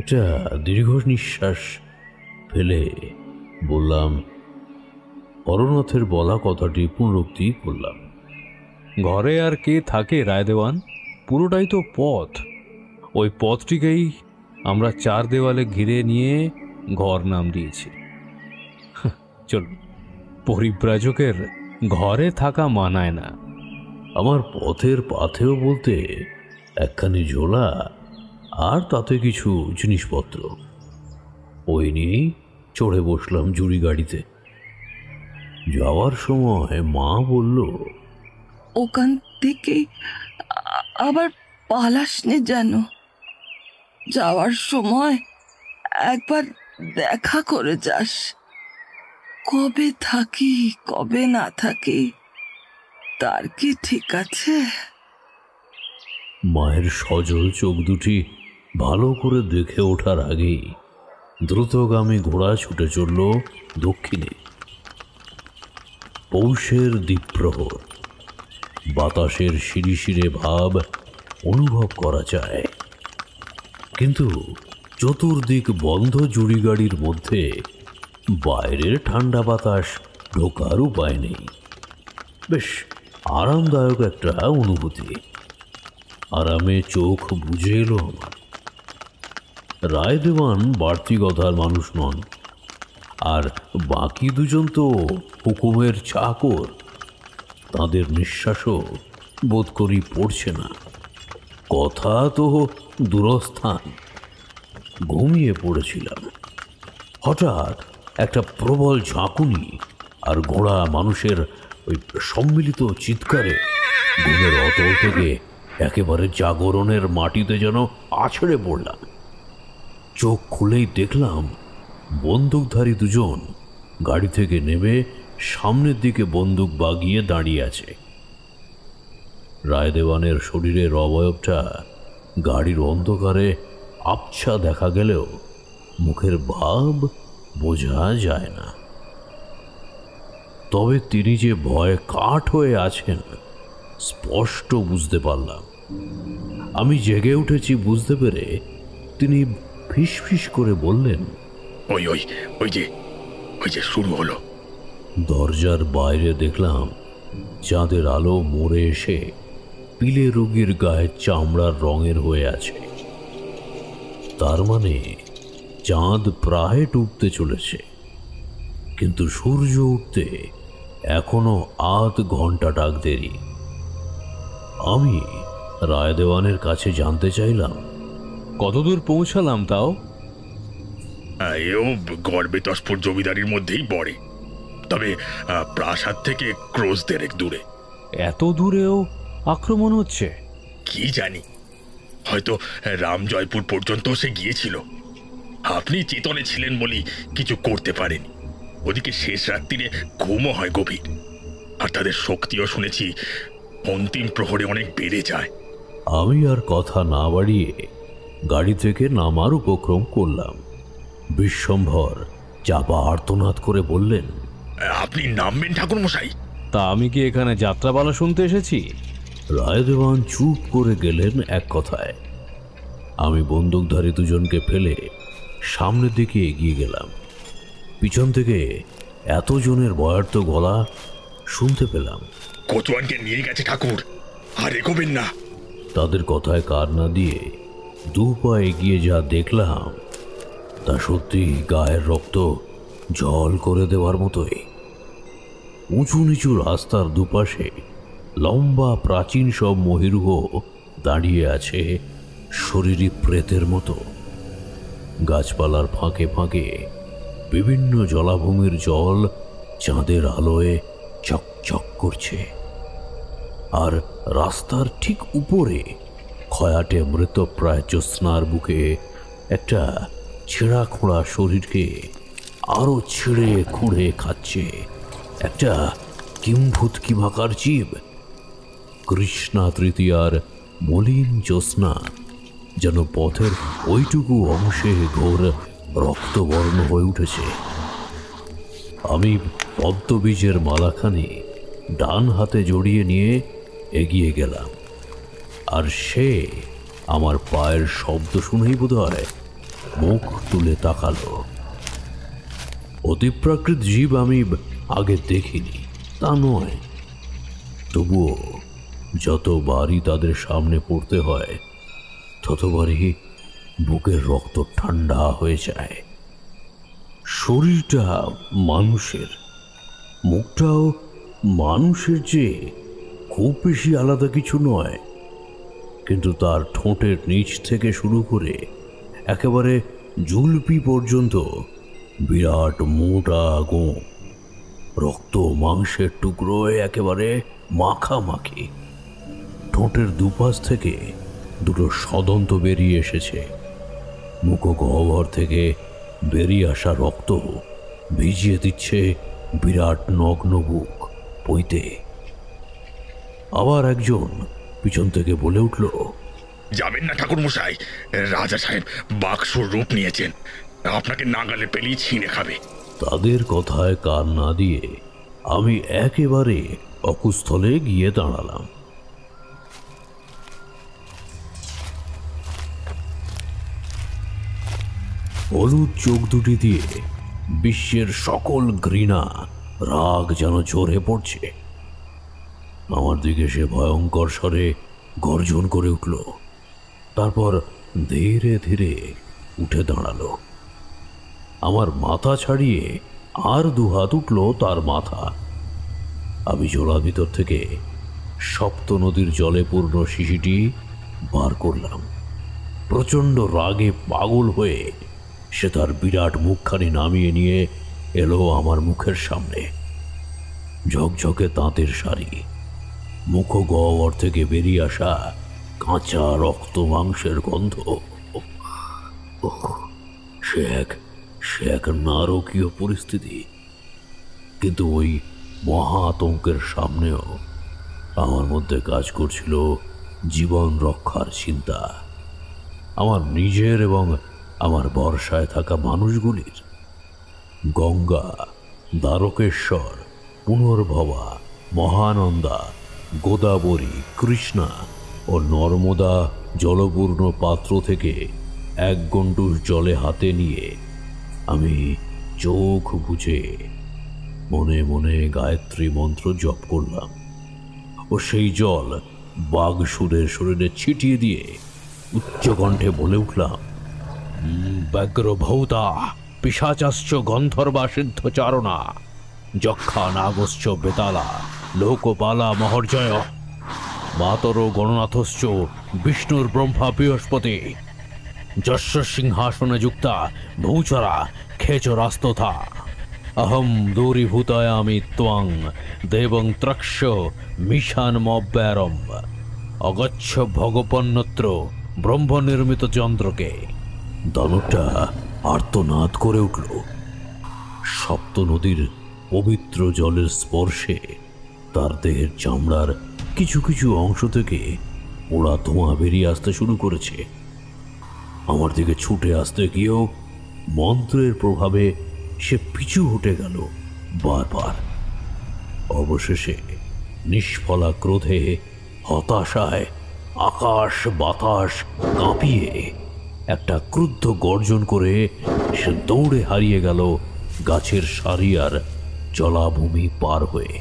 H: একটা দীর্ঘ নিঃশ্বাস ফেলে বললাম, হরনাথের বলা কথাটি পুনরুক্তি করলাম।
J: ঘরে আর কে থাকে রায় দেওয়ান? পুরোটাই তো পথ। ওই পথটিকেই আমরা 4 দেওয়ালে ঘিরে নিয়ে ঘর নাম দিয়েছি। চলুন, পরিব্রাজকের ঘরে থাকা মানায় না।
H: আমার পথের পাথেও বলতে একখানি ঝোলা আর তাতে কিছু জিনিসপত্র। ওই নিয়েই চড়ে বসলাম জুড়ি গাড়িতে। যাওয়ার সময় মা বলল,
B: ওখান থেকে আবার পালাস নে যেন। যাওয়ার সময় একবার দেখা করে যাস। কবে থাকি কবে না থাকি তার কি ঠিক আছে?
H: মায়ের সজল চোখ দুটি ভালো করে দেখে ওঠার আগেই দ্রুতগামী ঘোড়া ছুটে চলল দক্ষিণে। পৌষের দ্বীপ্রহর, বাতাসের শিরিশিরে ভাব অনুভব করা যায়, কিন্তু চতুর্দিক বন্ধ জুড়ি গাড়ির মধ্যে বাইরের ঠান্ডা বাতাস ঢোকার উপায় নেই। বেশ আরামদায়ক একটা অনুভূতি। আরামে চোখ বুঝে এলো আমার। রায় দেওয়ান বাড়তি কথার মানুষ নন, আর বাকি দুজন তো হুকুমের চাকর। তাদের নিঃশ্বাসও বোধ করি পড়ছে না। কথা তো দূরস্থান। ঘুমিয়ে পড়েছিলাম। হঠাৎ একটা প্রবল ঝাঁকুনি আর ঘোড়া মানুষের ওই সম্মিলিত চিৎকারে ঘুমের অতল থেকে একেবারে জাগরণের মাটিতে যেন আছড়ে পড়লাম। চোখ খুলেই দেখলাম বন্দুকধারী দুজন গাড়ি থেকে নেমে সামনের দিকে বন্দুক বাগিয়ে দাঁড়িয়ে আছে। রায়দেওয়ানের শরীরের অবয়বটা গাড়ির অন্ধকারে আবছা দেখা গেলেও মুখের ভাব বোঝা যায় না। তবে তিনি যে ভয়ে কাঠ হয়ে আছেন স্পষ্ট বুঝতে পারলাম। আমি জেগে উঠেছি বুঝতে পেরে তিনি ফিসফিস করে বললেন,
D: ওই ওই ওই যে ওই যে শুরু হলো।
H: দরজার বাইরে দেখলাম চাঁদের আলো মরে এসে পিলে রোগীর গায়ে চামড়ার রঙের হয়ে আছে। তার মানে চাঁদ প্রায় ডুবতে চলেছে, কিন্তু সূর্য উঠতে এখনো আধ ঘন্টা ডাক দেরি। আমি রায়দেওয়ানের কাছে জানতে চাইলাম,
J: কতদূর পৌঁছালাম তাও?
D: এও গড়বেতসপুর জমিদারির মধ্যেই পড়ে, তবে প্রাসাদ থেকে ক্রোশ 1.5 দূরে।
J: এত দূরেও আক্রমণ হচ্ছে?
D: কি জানি, হয়তো রামজয়পুর পর্যন্ত সে গিয়েছিল। আপনি চেতনে ছিলেন বলেই কিছু করতে পারেনি। ওদিকে শেষ রাত্রিরে ঘুমও হয় গভীর, আর তাদের শক্তিও শুনেছি অন্তিম প্রহরে অনেক বেড়ে যায়।
H: আমি আর কথা না বাড়িয়ে গাড়ি থেকে নামার উপক্রম করলাম। বিশ্বম্ভর চাপা আর্তনাদ করে বললেন,
D: আপনি নামবেন ঠাকুরমশাই?
J: তা আমি কি এখানে যাত্রাপালা শুনতে এসেছি?
H: রায়দেওয়ান চুপ করে গেলেন এক কথায়। আমি বন্দুকধারী দুজনকে ফেলে সামনের দিকে এগিয়ে গেলাম। পিছন থেকে এতজনের বয়ার্ত গলা শুনতে পেলাম।
D: কোচওয়ানকে নিয়ে গেছে ঠাকুর, আর এগোবেন না।
H: তাদের কথায় কার না দিয়ে 2 পা এগিয়ে যা দেখলাম তা সত্যি গায়ের রক্ত জল করে দেওয়ার মতোই। উঁচু নিচু রাস্তার দুপাশে লম্বা প্রাচীন সব মহিরুহ দাঁড়িয়ে আছে শরীরী প্রেতের মতো। গাছপালার ফাঁকে ফাঁকে বিভিন্ন জলাভূমির জল চাঁদের আলোয় চকচক করছে, আর রাস্তার ঠিক উপরে খয়াটে মৃতপ্রায় জ্যোৎস্নার বুকে একটা ছেঁড়া খোঁড়া শরীরকে আরো ছিঁড়ে খুঁড়ে খাচ্ছে একটা কিম্ভূতকি ভাকার জীব। কৃষ্ণা তৃতীয়ার মলিন জ্যোৎস্না যেন পথের ওইটুকু অংশে ঘোর রক্তবর্ণ হয়ে উঠেছে। আমি পদ্মবীজের মালাখানি ডান হাতে জড়িয়ে নিয়ে এগিয়ে গেলাম, আর সে আমার পায়ের শব্দ শুনেই বোধহয় মুখ তুলে তাকালো। অতিপ্রাকৃত জীব আমি আগে দেখিনি তা নয়, তবুও যতবারই তাদের সামনে পড়তে হয় ততবারই বুকের রক্ত ঠান্ডা হয়ে যায়। শরীরটা মানুষের, মুখটাও মানুষের চেয়ে খুব বেশি আলাদা কিছু নয়, কিন্তু তার ঠোঁটের নিচ থেকে শুরু করে একেবারে জুলপি পর্যন্ত বিরাট মোটা গোঁ, রক্ত মাংসের টুকরোয় একেবারে মাখামাখি। ঠোঁটের দুপাশ থেকে 2 সদন্ত বেরিয়ে এসেছে। মুখ গহ্বর থেকে বেরিয়ে আসা রক্ত ভিজিয়ে দিচ্ছে বিরাট নগ্ন বুক পইতে। আবার একজন পিছন থেকে বলে উঠল,
D: যাবেন না ঠাকুরমশাই, রাজা সাহেব বাক্সুর রূপ নিয়েছেন, আপনাকে নাগালে পেলেই ছিঁড়ে খাবে।
H: তাদের কথায় কান না দিয়ে আমি একেবারে অকুস্থলে গিয়ে দাঁড়ালাম। হলুদ চোখ দুটি দিয়ে বিশ্বের সকল ঘৃণা রাগ যেন ঝরে পড়ছে। আমার দিকে সে ভয়ঙ্কর স্বরে গর্জন করে উঠল, তারপর ধীরে ধীরে উঠে দাঁড়ালো। আমার মাথা ছাড়িয়ে আর 2 হাত উঠল তার মাথা। আমি জোড়া ভিতর থেকে সপ্ত নদীর জলে পূর্ণ শিশিটি বার করলাম। প্রচণ্ড রাগে পাগল হয়ে সে তার বিরাট মুখখানি নামিয়ে নিয়ে এলো আমার মুখের সামনে। ঝকঝকে তাঁতের শাড়ি, মুখ গহ্বর থেকে বেরিয়ে আসা কাঁচা রক্ত মাংসের গন্ধ। সে এক নারকীয় পরিস্থিতি। কিন্তু ওই মহা আতঙ্কের সামনেও আমার মধ্যে কাজ করছিল জীবন রক্ষার চিন্তা, আমার নিজের এবং আমার বর্ষায় থাকা মানুষগুলির। গঙ্গা, দ্বারকেশ্বর, পুনর্ভবা, মহানন্দা, গোদাবরী, কৃষ্ণা ও নর্মদা জলপূর্ণ পাত্র থেকে এক গণ্ডূষ জলে হাতে নিয়ে আমি চোখ বুজে মনে মনে গায়ত্রী মন্ত্র জপ করলাম ও সেই জল বাঘসুরের শরীরে ছিটিয়ে দিয়ে উচ্চকণ্ঠে বলে উঠলাম, ব্যগ্র ভৌতা পিশাচাশ্চ গন্ধর্বা সিদ্ধ চারণা যক্ষা নাগশ্চ বেতালা লোকপালা মহর্জয় মাতর গণনাথশ্চ বিষ্ণুর ব্রহ্মা বৃহস্পতি যস্য সিংহাসনে যুক্তা ভূচরা খেচরাস্তথা অহম দূরীভূতায়ামি ত্বং দেবং ত্রক্ষ মিশানমব্যারম অগচ্ছ ভগপন্নত্র ব্রহ্ম নির্মিত চন্দ্রকে। দানবটা আর্তনাদ করে উঠল। সপ্ত নদীর পবিত্র জলের স্পর্শে তার দেহের চামড়ার কিছু কিছু অংশ থেকে পোড়া ধোঁয়া বেরিয়ে আসতে শুরু করেছে। আমার দিকে ছুটে আসতে গিয়েও মন্ত্রের প্রভাবে সে পিছু হটে গেল বারবার। অবশেষে নিষ্ফলা ক্রোধে, হতাশায় আকাশ বাতাস কাঁপিয়ে একটা ক্রুদ্ধ গর্জন করে সে দৌড়ে হারিয়ে গেল গাছের সারি আর জলাভূমি পার হয়ে।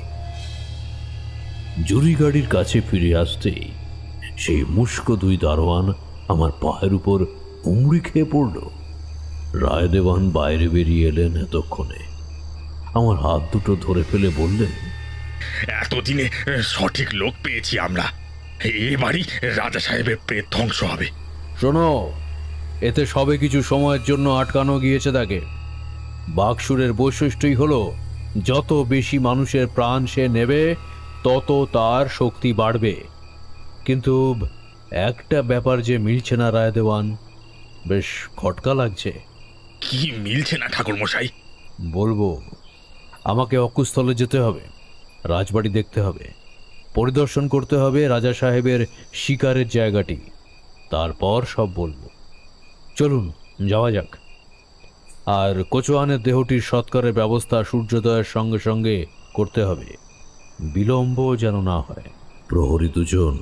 H: জুরি গাড়ির কাছে ফিরে আসতেই সেই মুষ্ক দুই দারোয়ান আমার পায়ের উপর হুমড়ি খেয়ে পড়ল। রায়দেবান বাইরে বেরিয়ে এলেন এতক্ষণে। আমার হাত দুটো ধরে ফেলে বললেন,
D: এতদিনে সঠিক লোক পেয়েছি আমরা। এবারই রাজা সাহেবের প্রেত ধ্বংস হবে।
J: শোনো, এতে সবে কিছু সময়ের জন্য আটকানো গিয়েছে তাকে। বাঘসুরের বৈশিষ্ট্যই হলো যত বেশি মানুষের প্রাণ সে নেবে তত তার শক্তি বাড়বে। কিন্তু একটা ব্যাপার যে মিলছে না রায়দেওয়ান, বেশ খটকা লাগছে।
D: কি মিলছে না ঠাকুর মশাই?
J: বলবো, আমাকে অকুস্থলে যেতে হবে, রাজবাড়ি দেখতে হবে, পরিদর্শন করতে হবে রাজা সাহেবের শিকারের জায়গাটি, তারপর সব বলবো। চলুন যাওয়া যাক। আর কোচোয়ানের দেহটির সৎকারের ব্যবস্থা সূর্যোদয়ের সঙ্গে সঙ্গে করতে হবে, বিলম্ব যেন না হয়।
H: প্রহরী দুজন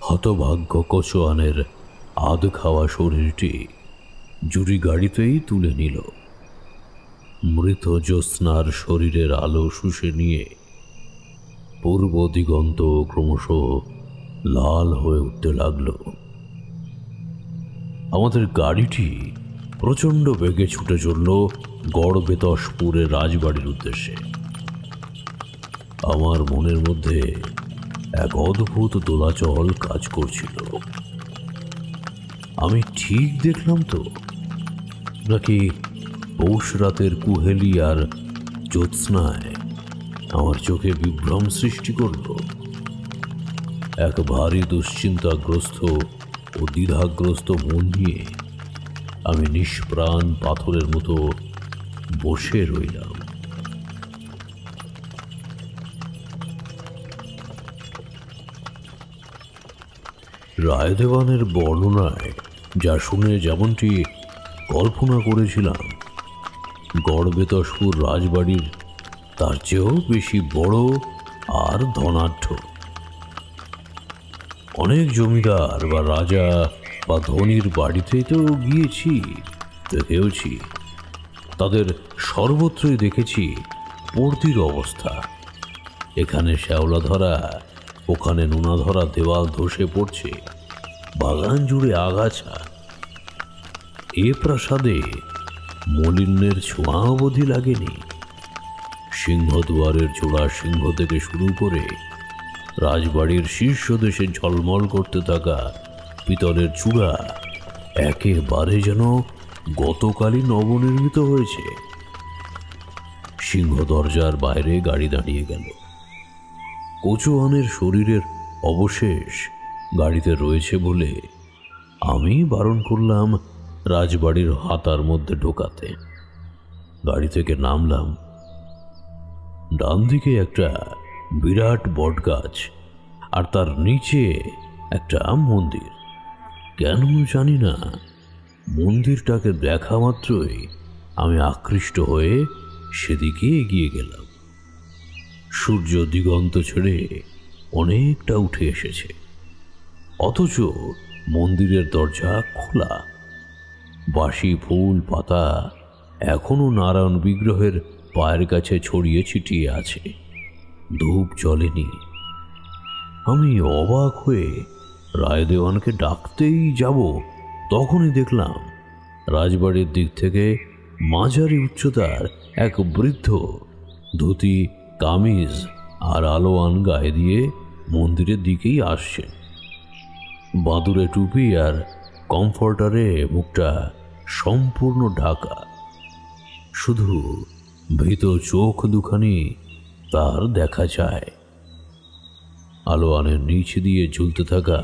H: হতভাগ্য কোচোয়ানের আধ খাওয়া শরীরটি জুরি গাড়িতেই তুলে নিল। মৃত জ্যোৎস্নার শরীরের আলো শুষে নিয়ে পূর্ব দিগন্ত ক্রমশ লাল হয়ে উঠতে লাগল। আমাদের গাড়িটি প্রচণ্ড বেগে ছুটে চলল গড়বেতসপুরের রাজবাড়ির উদ্দেশ্যে। আমার মনের মধ্যে এক অদ্ভুত দোলাচল কাজ করছিল। আমি ঠিক দেখলাম তো, নাকি পৌষ রাতের কুহেলি আর জ্যোৎস্নায় আমার চোখে বিভ্রম সৃষ্টি করল? এক ভারী দুশ্চিন্তাগ্রস্ত ও দ্বিধাগ্রস্ত মন নিয়ে আমি নিষ্প্রাণ পাথরের মতো বসে রইলাম। রায়দেবানের বর্ণনায় যা শুনে যেমনটি কল্পনা করেছিলাম, গড়বেতসপুর রাজবাড়ির তার চেয়েও বেশি বড় আর ধনাঢ্য। অনেক জমিদার বা রাজা বা ধনীর বাড়িতে তো গিয়েছি, দেখেওছি। তাদের সর্বত্রই দেখেছি পর্দির অবস্থা। এখানে শ্যাওলা ধরা, ওখানে নোনা ধরা দেওয়াল ধসে পড়ছে, বাগান জুড়ে আগাছা। এ প্রাসাদে মলিনের ছোঁয়া অবধি লাগেনি। সিংহদুয়ারের জোড়া সিংহ থেকে শুরু করে রাজবাড়ির শীর্ষ দেশে ঝলমল করতে থাকা পিতলের চূড়া একেবারে যেন গতকালই নবনির্মিত হয়েছে। সিংহ দরজার বাইরে গাড়ি দাঁড়িয়ে গেল। কোচোয়ানের শরীরের অবশেষ গাড়িতে রয়েছে বলে আমি বারণ করলাম রাজবাড়ির হাতার মধ্যে ঢোকাতে। গাড়ি থেকে নামলাম। ডান দিকে একটা বিরাট বটগাছ আর তার নিচে একটা মন্দির। কেন জানি না, মন্দিরটাকে দেখা মাত্রই আমি আকৃষ্ট হয়ে সেদিকে এগিয়ে গেলাম। সূর্য দিগন্ত ছেড়ে অনেকটা উঠে এসেছে, অথচ মন্দিরের দরজা খোলা। বাসি ফুল পাতা এখনো নারায়ণ বিগ্রহের পায়ের কাছে ছড়িয়ে ছিটিয়ে আছে, ধূপ জ্বলেনি। আমি অবাক হয়ে রায়দেওয়ানকে ডাকতেই যাব, তখনই দেখলাম রাজবাড়ির দিক থেকে মাঝারি উচ্চতার এক বৃদ্ধ ধুতি, কামিজ আর আলোয়ান গায়ে দিয়ে মন্দিরের দিকেই আসছে। বাদুরে টুপি আর কমফর্টারে মুখটা সম্পূর্ণ ঢাকা, শুধু ভীত চোখ দুখানি তার দেখা যায়। আলোয়ানের নিচ দিয়ে ঝুলতে থাকা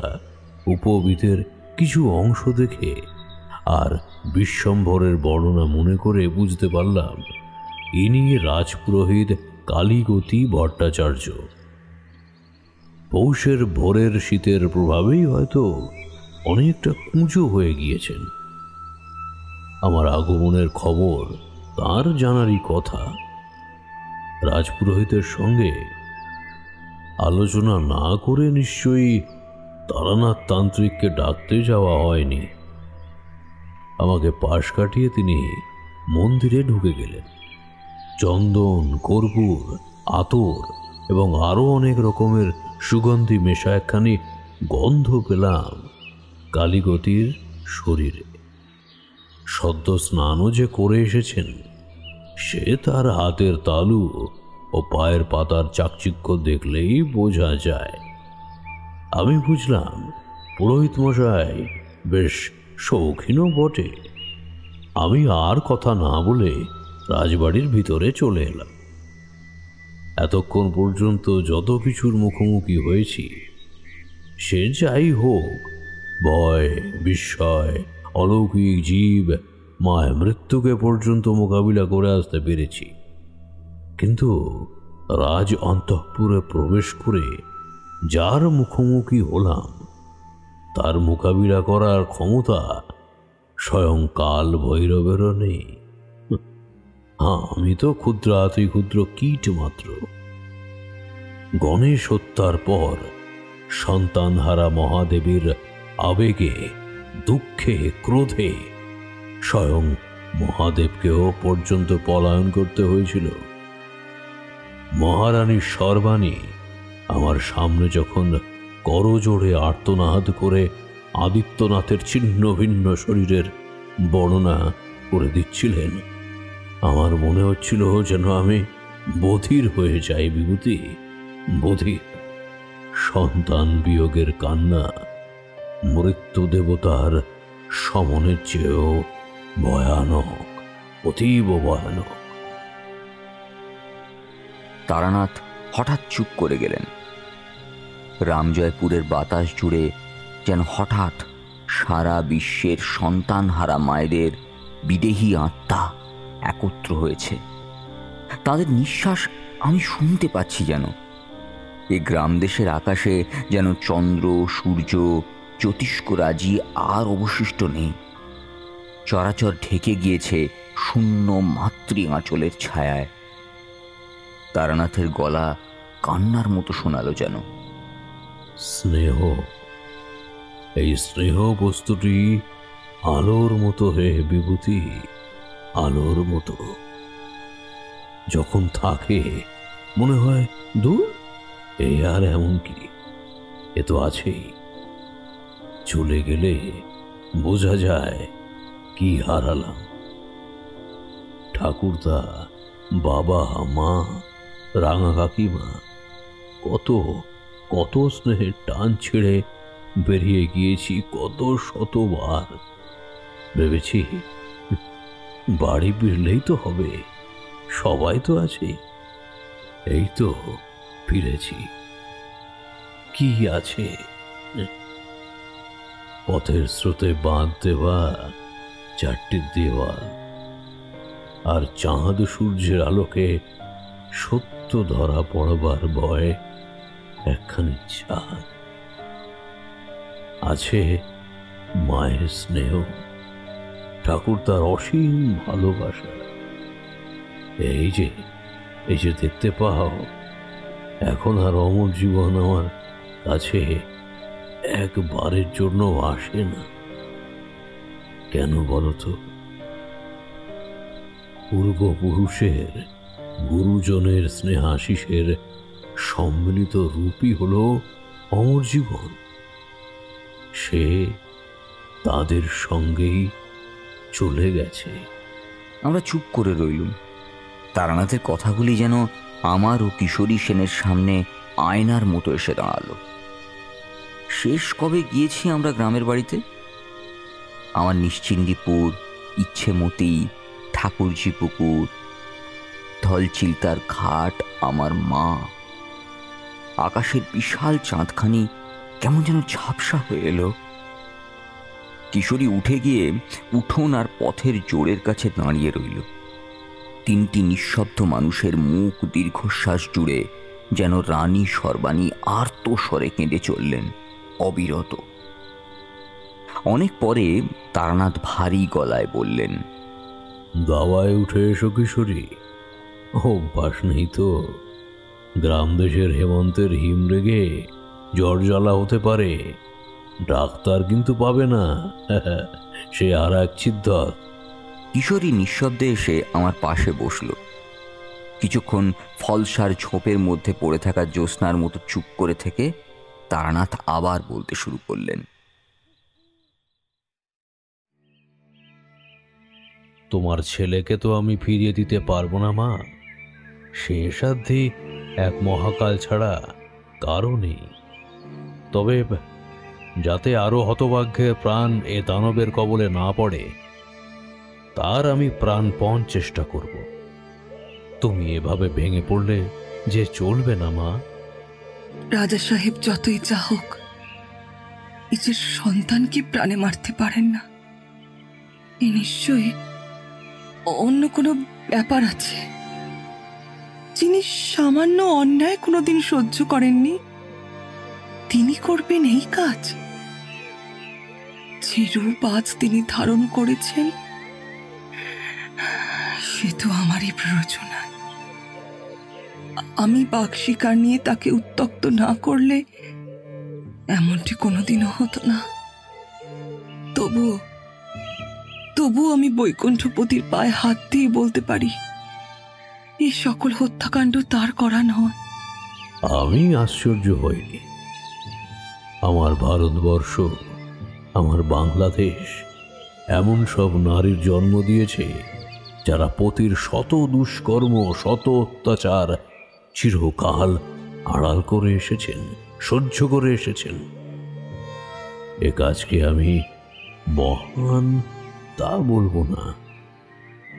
H: উপবীতের কিছু অংশ দেখে আর বিশ্বম্ভরের বর্ণনা মনে করে বুঝতে পারলাম ইনি রাজপুরোহিত কালীগতি ভট্টাচার্য। পৌষের ভোরের শীতের প্রভাবেই হয়তো অনেকটা কুঁজো হয়ে গিয়েছেন। আমার আগমনের খবর তার জানারই কথা। রাজপুরোহিতের সঙ্গে আলোচনা না করে নিশ্চয়ই তারানাথ তান্ত্রিককে ডাকতে যাওয়া হয়নি। আমাকে পাশ কাটিয়ে তিনি মন্দিরে ঢুকে গেলেন। চন্দন, কর্পূর, আতর এবং আরো অনেক রকমের সুগন্ধি মেশা একখানি গন্ধ পেলাম কালীগতির শরীরে। সদ্য স্নানও যে করে এসেছেন, সে তার হাতের তালু ও পায়ের পাতার চাকচিক্য দেখলেই বোঝা যায়। আমি বুঝলাম পুরোহিত মশাই বেশ শৌখিনও বটে। আমি আর কথা না বলে রাজবাড়ির ভিতরে চলে এলাম। এতক্ষণ পর্যন্ত যত কিছুর মুখোমুখি হয়েছি, সে যাই হোক, ভয়, বিস্ময়, অলৌকিক জীব, মায় মৃত্যুকে পর্যন্ত মোকাবিলা করে আসতে পেরেছি। কিন্তু রাজ অন্তঃপুরে প্রবেশ করে যার মুখোমুখি হলাম, তার মোকাবিলা করার ক্ষমতা স্বয়ং কাল ভৈরবেরও নেই। আমি তো ক্ষুদ্রাতি ক্ষুদ্র কীট মাত্র। গণেশ হত্যার পর সন্তানহারা মহাদেবীর আবেগে, দুঃখে, ক্রোধে স্বয়ং মহাদেবকেও পর্যন্ত পলায়ন করতে হয়েছিল। মহারানীর সর্বাণী আমার সামনে যখন করজোড়ে আর্তনাদ করে আদিত্যনাথের ছিন্ন ভিন্ন শরীরের বর্ণনা করে দিচ্ছিলেন, আমার মনে হচ্ছিল যেন আমি বধির হয়ে যাই। বিভূতি, বধির। সন্তান বিয়োগের কান্না মৃত্যু দেবতার সমনের চেয়েও ভয়ানক, অতীব ভয়ানক।
G: তারানাথ হঠাৎ চুপ করে গেলেন। রামজয়পুরের বাতাস জুড়ে যেন হঠাৎ সারা বিশ্বের সন্তানহারা মায়েদের বিদেহী আত্মা একত্র হয়েছে। তাদের নিঃশ্বাস আমি শুনতে পাচ্ছি। যেন এই গ্রাম দেশের আকাশে যেন চন্দ্র, সূর্য, জ্যোতিষ্করাজি আর অবশিষ্ট নেই। চরাচর ঢেকে গিয়েছে শূন্য মাতৃ আঁচলের ছায়ায়। তারানাথের গলা কান্নার মতো শোনালো যেন।
H: স্নেহ, এই স্নেহ বস্তুটি আলোর মতো হে বিভূতি, আলোর মতো। যখন থাকে মনে হয় দূর, এই আর এমন কি, এ তো আছেই। চলে গেলে বোঝা যায় কি হারালাম। ঠাকুরদা, বাবা, মা, রাঙা কাকিমা, কত কত স্নেহের টান ছেড়ে বেরিয়ে গিয়েছি কত শতবার। ভেবেছি বাড়ি ফিরলেই তো হবে, সবাই তো আছে। এই তো ফিরেছি। কি আছে? পথের স্রোতে বাঁধ দেওয়া 4টি দেওয়াল, আর চাঁদ সূর্যের আলোকে সত্য ধরা পড়বার ভয় একখানি ছাদ। আছে মায়ের স্নেহ, ঠাকুর তার অসীম ভালোবাসা। এই যে দেখতে পাও, এখন আর অমর জীবন আমার কাছে একবারের জন্য আসে না। কেন বলতো? পূর্বপুরুষের, গুরুজনের স্নেহাশিসের সম্মিলিত রূপই হলো অমর জীবন। সে তাদের সঙ্গেই চলে গেছে।
G: আমরা চুপ করে রইলুম। তারানাথের কথাগুলি যেন আমার ও কিশোরী সেনের সামনে আয়নার মতো এসে দাঁড়ালো। শেষ কবে গিয়েছি আমরা গ্রামের বাড়িতে? আমার নিশ্চিন্দিপুর, ইচ্ছেমতি, ঠাকুরজি পুকুর, ধলচিলতার ঘাট, আমার মা। আকাশের বিশাল চাঁদখানি কেমন যেন ঝাপসা হয়ে এলো। কিশোরী উঠে গিয়ে উঠোন আর পথের জোরের কাছে দাঁড়িয়ে রইল। 3টি নিঃশব্দ মানুষের মুখ দীর্ঘশ্বাস জুড়ে যেন রানী সর্বাণী আর্ত স্বরে কেঁদে চললেন অবিরত। অনেক পরে তারানাথ ভারী গলায় বললেন,
H: দাওয়ায় উঠে এসো কিশোরী, অভ্যাস নেই তো। গ্রাম দেশের হেমন্তের হিম রেগে জ্বর জ্বালা হতে পারে, ডাক্তার কিন্তু পাবে না, সে আর এক ছিদ্দর।
G: কিশোরী নিঃশব্দে এসে আমার পাশে বসল। কিছুক্ষণ ফলসার ঝোপের মধ্যে পড়ে থাকা জ্যোৎস্নার মতো চুপ করে থেকে তারানাথ আবার বলতে শুরু করলেন,
H: তোমার ছেলেকে তো আমি ফিরিয়ে দিতে পারবো না মা, সে সাধ্যি এক মহাকাল ছাড়া কারও নেই। তবে যাতে আরো হতভাগ্যের প্রাণ এ দানবের কবলে না পড়ে, তার আমি প্রাণপণ চেষ্টা করব। তুমি এভাবে ভেঙে পড়লে যে চলবে না মা।
B: রাজা সাহেব যতই যা হোক, নিজের সন্তানকে প্রাণে মারতে পারেন না। এ নিশ্চয়ই অন্য কোনো ব্যাপার আছে। যিনি সামান্য অন্যায় কোনোদিন সহ্য করেননি, তিনি করবেন এই কাজ? যে রূপ আজ তিনি ধারণ করেছেন, সে তো আমারই প্ররোচনায়। আমি বাঘ শিকার নিয়ে তাকে উত্ত্যক্ত না করলে এমনটি কোনোদিনও হতো না। তবু আমি বৈকুণ্ঠপতির পায়ে হাত দিয়ে বলতে পারি, এই সকল হত্যাকাণ্ড তার করা নয়।
H: আমি আশ্চর্য হইনি। আমার ভারতবর্ষ, আমার বাংলাদেশ এমন সব নারীর জন্ম দিয়েছে যারা পতির শত দুষ্কর্ম, শত অত্যাচার চিরকাল আড়াল করে এসেছেন, সহ্য করে এসেছেন। এ কাজকে আমি মহান তা বলবো না,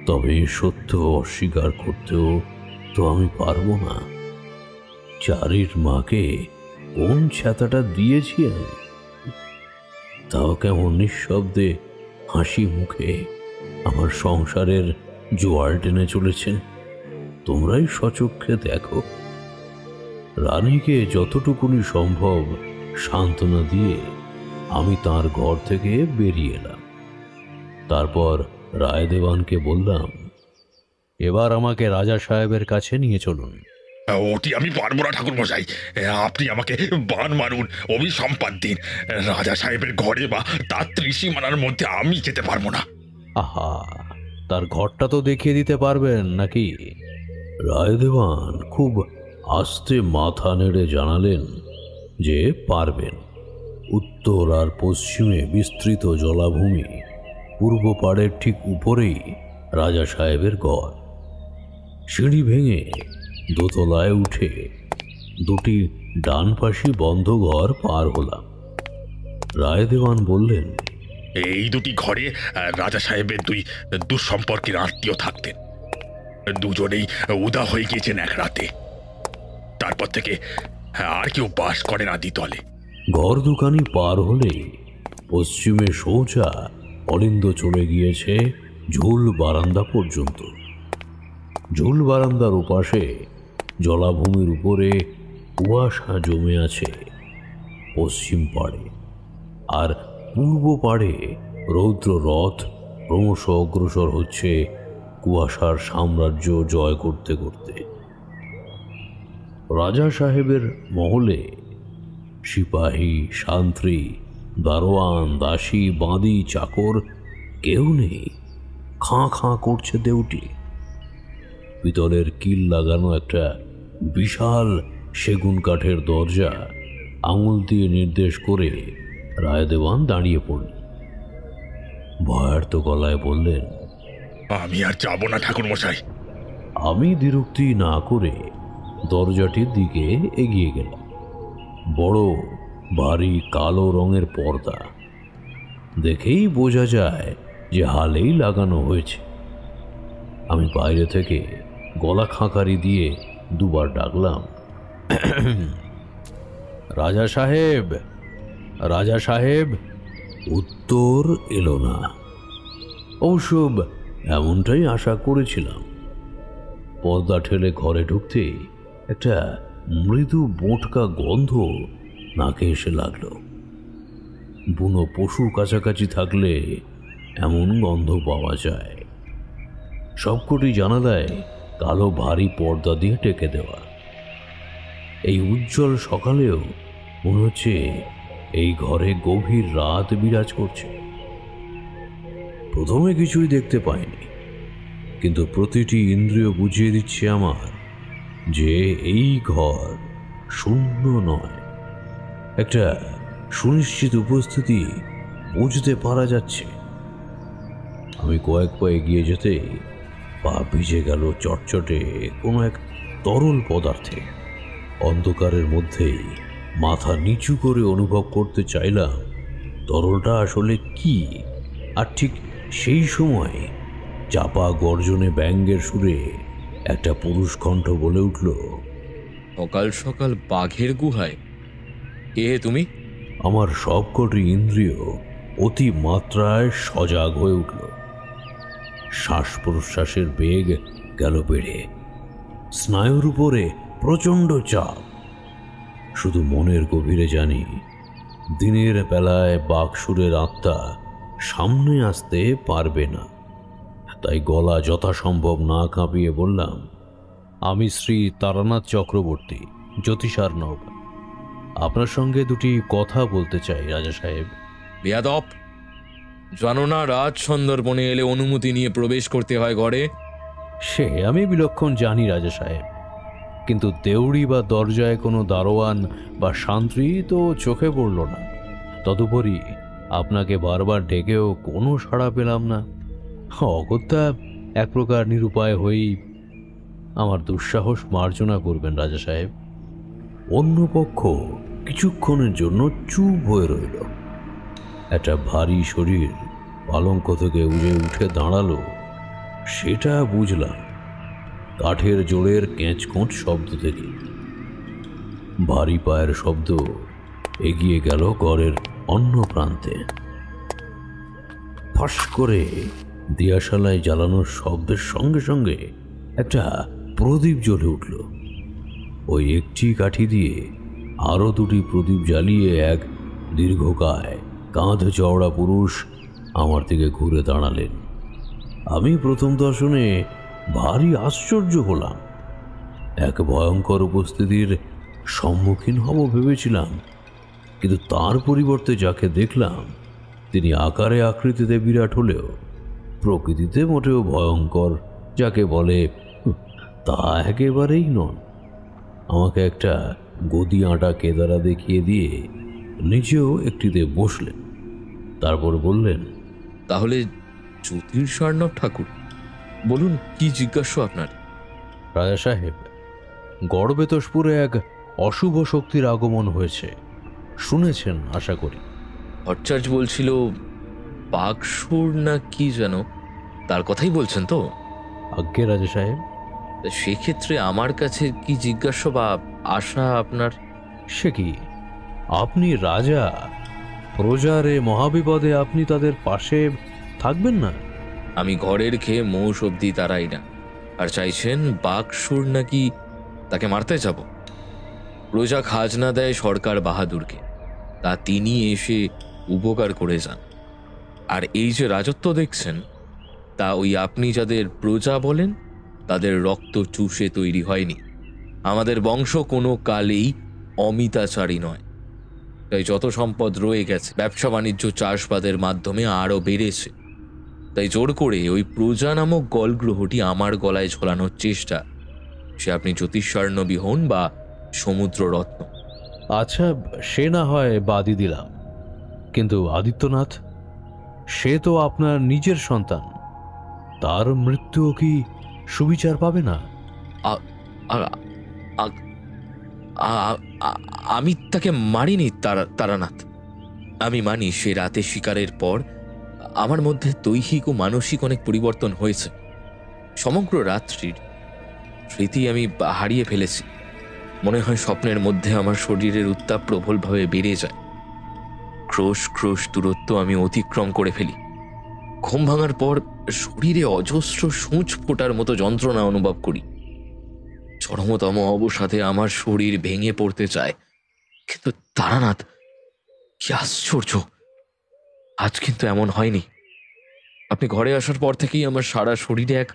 H: তবে সত্য অস্বীকার করতেও তো আমি পারবো না। চারির মাকে কোন ছাতাটা দিয়েছি আমি, তাও কেমন নিঃশব্দে হাসি মুখে আমার সংসারের জোয়ার টেনে চলেছেন। তোমরাই সচক্ষে দেখো। রানীকে যতটুকুনি সম্ভব সান্ত্বনা দিয়ে আমি তার ঘর থেকে বেরিয়ে এলাম। তারপর রায়দেবানকে বললাম, এবার আমাকে রাজা সাহেবের কাছে নিয়ে চলুন।
D: ওটি আমি পারবো না ঠাকুর মশাই, আপনি আমাকে বান মারুন, অভিসম্পাদ দিন। রাজা সাহেবের ঘরে বা তার ত্রিসীমানার মধ্যে আমি যেতে পারবো না।
H: আহা, তার ঘরটা তো দেখিয়ে দিতে পারবেন নাকি? রায়দেবান খুব আস্তে মাথা নেড়ে জানালেন যে পারবেন। উত্তর আর পশ্চিমে বিস্তৃত জলাভূমি, পূর্ব পাড়ের ঠিক উপরেই রাজা সাহেবের ঘর। সিঁড়ি ভেঙে দোতলায় উঠে 2টি ডানপাশি বন্ধ ঘর পার হলাম। রায়দেবান বললেন,
D: এই 2টি ঘরে রাজা সাহেবের 2 দুঃসম্পর্কের আত্মীয় থাকতেন। দুজনেই উদা হয়ে গিয়েছেন এক রাতে। তারপর থেকে আর কেউ বাস করে না দ্বিতলে।
H: ঘর দুখানি পার হলে পশ্চিমে সোজা অলিন্দ চলে গিয়েছে ঝুল বারান্দা পর্যন্ত। ঝুল বারান্দার ওপাশে জলাভূমির উপরে কুয়াশা জমে আছে পশ্চিম পাড়ে, আর পূর্ব পাড়ে রৌদ্র রথ ক্রমশ অগ্রসর হচ্ছে কুয়াশার সাম্রাজ্য জয় করতে করতে। রাজা সাহেবের মহলে সিপাহী, শান্ত্রী, দারোয়ান, দাসী, বাঁদি, চাকর কেউ নেই। খাঁ খাঁ করছে দেউটি। পিতলের কিল লাগানো একটা বিশাল সেগুন কাঠের দরজা আঙুল দিয়ে নির্দেশ করে রায়দেওয়ান দাঁড়িয়ে পড়লেন। ভয়ার্ত গলায় বললেন,
D: আমি আর যাব না ঠাকুর মশাই।
H: আমি দ্বিরুক্তি না করে দরজাটির দিকে এগিয়ে গেলাম। বড় ভারী কালো রঙের পর্দা, দেখেই বোঝা যায় যে হালেই লাগানো হয়েছে। আমি বাইরে থেকে গলা খাঁকারি দিয়ে দুবার ডাকলাম, রাজা সাহেব, রাজা সাহেব। উত্তর এলো না। অবশ্য এমনটাই আশা করেছিলাম। পর্দা ঠেলে ঘরে ঢুকতেই একটা মৃদু বোঁটকা গন্ধ নাকে এসে লাগলো। বুনো পশু কাছাকাছি থাকলে এমন গন্ধ পাওয়া যায়। সবকটি জানালায় কালো ভারী পর্দা দিয়ে ঢেকে দেওয়া। এই উজ্জ্বল সকালেও মনে হচ্ছে এই ঘরে গভীর রাত বিরাজ করছে। প্রথমে কিছুই দেখতে পাইনি, কিন্তু প্রতিটি ইন্দ্রিয় বুঝিয়ে দিচ্ছে আমার যে এই ঘর শূন্য নয়। একটা সুনিশ্চিত উপস্থিতি বুঝতে পারা যাচ্ছে। আমি কয়েক পা এগিয়ে যেতে পা ভিজে গেল চটচটে কোনো এক তরল পদার্থে। অন্ধকারের মধ্যেই মাথা নিচু করে অনুভব করতে চাইলাম তরলটা আসলে কি। আর ঠিক সেই সময় চাপা গর্জনে ব্যঙ্গের সুরে একটা পুরুষ কণ্ঠ বলে উঠল,
C: সকাল সকাল বাঘের গুহায়? কে তুমি?
H: আমার সবকটি ইন্দ্রিয় অতি মাত্রায় সজাগ হয়ে উঠল। শ্বাস প্রশ্বাসের বেগ গেল বেড়ে। স্নায়ুর উপরে প্রচণ্ড চাপ। শুধু মনের গভীরে জানি দিনের বেলায় বাঘসুরের আত্মা সামনে আসতে পারবে না। তাই গলা যথাসম্ভব না কাঁপিয়ে বললাম,
J: আমি শ্রী তারানাথ চক্রবর্তী, জ্যোতিষার্ণব। আপনার সঙ্গে দুটি কথা বলতে চাই রাজা সাহেব।
C: বেয়াদব! জানো না রাজ সন্দর্পণে এলে অনুমতি নিয়ে প্রবেশ করতে হয় ঘরে?
J: সে আমি বিলক্ষণ জানি রাজা সাহেব, কিন্তু দেউড়ি বা দরজায় কোনো দারোয়ান বা শান্ত্রী তো চোখে পড়ল না। তদুপরি আপনাকে বারবার ডেকেও কোনো সাড়া পেলাম না। অগত্যা এক প্রকার নিরুপায় হয়েই আমার দুঃসাহস মার্জনা করবেন রাজা সাহেব।
H: অন্য পক্ষ কিছুক্ষণের জন্য চুপ হয়ে রইল। একটা ভারী শরীর পালঙ্ক থেকে উঠে দাঁড়ালো। সেটা বুঝলাম কাঠের জোড়ের ক্যাঁচকোঁচ শব্দ থেকে। ভারী পায়ের শব্দ এগিয়ে গেল ঘরের অন্য প্রান্তে। ফস করে দিয়াশালায় জ্বালানোর শব্দের সঙ্গে সঙ্গে একটা প্রদীপ জ্বলে উঠল। ওই একটি কাঠি দিয়ে আরো দুটি প্রদীপ জ্বালিয়ে এক দীর্ঘকায় কাঁধ চওড়া পুরুষ আমার দিকে ঘুরে দাঁড়ালেন। আমি প্রথম দর্শনে ভারী আশ্চর্য হলাম। এক ভয়ঙ্কর উপস্থিতির সম্মুখীন হব ভেবেছিলাম, কিন্তু তার পরিবর্তে যাকে দেখলাম তিনি আকারে আকৃতিতে বিরাট হলেও প্রকৃতিতে মোটেও ভয়ঙ্কর যাকে বলে তা একেবারেই নন। আমাকে একটা গদি আঁটা কেদারা দেখিয়ে দিয়ে নিচেও একটিতে বসলেন। তারপর বললেন,
C: তাহলে জ্যোতিষার্ণব ঠাকুর, বলুন কি জিজ্ঞাসা আপনার?
J: রাজা সাহেব, গড়বেতসপুরে এক অশুভ শক্তির আগমন হয়েছে, শুনেছেন আশা করি।
C: ভট্টাচার্য বলছিল বাঘসুর না কি যেন, তার কথাই বলছেন তো?
J: আজ্ঞে রাজা সাহেব।
C: সেক্ষেত্রে আমার কাছে কি জিজ্ঞাসা বা আশা আপনার?
J: সে কি, আপনি রাজা, প্রজার এ মহাবিপদে আপনি তাদের পাশে থাকবেন না?
C: আমি ঘরের খেয়ে মৌস অব্দি তারাই না, আর চাইছেন বাঘসুর নাকি তাকে মারতে যাব? প্রজা খাজনা দেয় সরকার বাহাদুরকে, তা তিনি এসে উপকার করে যান। আর এই যে রাজত্ব দেখছেন, তা ওই আপনি যাদের প্রজা বলেন তাদের রক্ত চুষে তৈরি হয়নি। আমাদের বংশ কোনো কালেই অমিতাচারী নয়, তাই যত সম্পদ রয়ে গেছে ব্যবসা বাণিজ্য চাষবাদের মাধ্যমে আরও বেড়েছে। তাই জোর করে ওই প্রজা নামক গলগ্রহটি আমার গলায় ঝোলানোর চেষ্টা, সে আপনি জ্যোতিষার্ণবী হন বা সমুদ্ররত্ন।
J: আচ্ছা, সে না হয় বাদই দিলাম, কিন্তু আদিত্যনাথ, সে তো আপনার নিজের সন্তান, তার মৃত্যুও কি সুবিচার পাবে না?
C: আমি তাকে মারিনি তারানাথ। আমি মানি সে রাতে শিকারের পর আমার মধ্যে দৈহিক ও মানসিক অনেক পরিবর্তন হয়েছে। সমগ্র রাত্রির স্মৃতি আমি হারিয়ে ফেলেছি। মনে হয় স্বপ্নের মধ্যে আমার শরীরের উত্তাপ প্রবলভাবে বেড়ে যায়। ক্রোশ ক্রোশ দূরত্ব আমি অতিক্রম করে ফেলি। ঘুম ভাঙার পর শরীরে অজস্র সূঁচ ফোটার মতো যন্ত্রণা অনুভব করি। চরমতম অবসাদে আমার শরীর ভেঙে পড়তে চায়। কিন্তু তারানাথ, কি আশ্চর্য, আজ কিন্তু এমন হয়নি। আপনি ঘরে আসার পর থেকেই আমার সারা শরীরে এক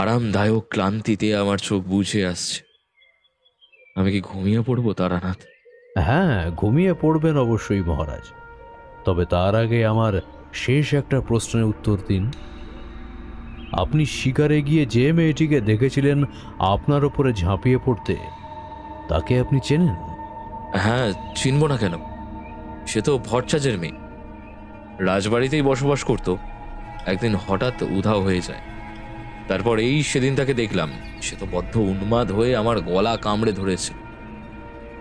C: আরামদায়ক ক্লান্তিতে আমার চোখ বুজে আসছে। আমি কি ঘুমিয়ে পড়বো তারানাথ?
J: হ্যাঁ, ঘুমিয়ে পড়বেন অবশ্যই মহারাজ, তবে তার আগে আমার শেষ একটা প্রশ্নের উত্তর দিন। আপনি শিকারে গিয়ে যে মেয়েটিকে দেখেছিলেন আপনার ওপরে ঝাঁপিয়ে পড়তে, তাকে আপনি চেনেন?
C: হ্যাঁ, চিনব না কেন? সে তো ভট্টাচার্যের মেয়ে, রাজবাড়িতেই বসবাস করত। একদিন হঠাৎ উধাও হয়ে যায়। তারপর এই সেদিন তাকে দেখলাম। সে তো বদ্ধ উন্মাদ হয়ে আমার গলা কামড়ে ধরেছে।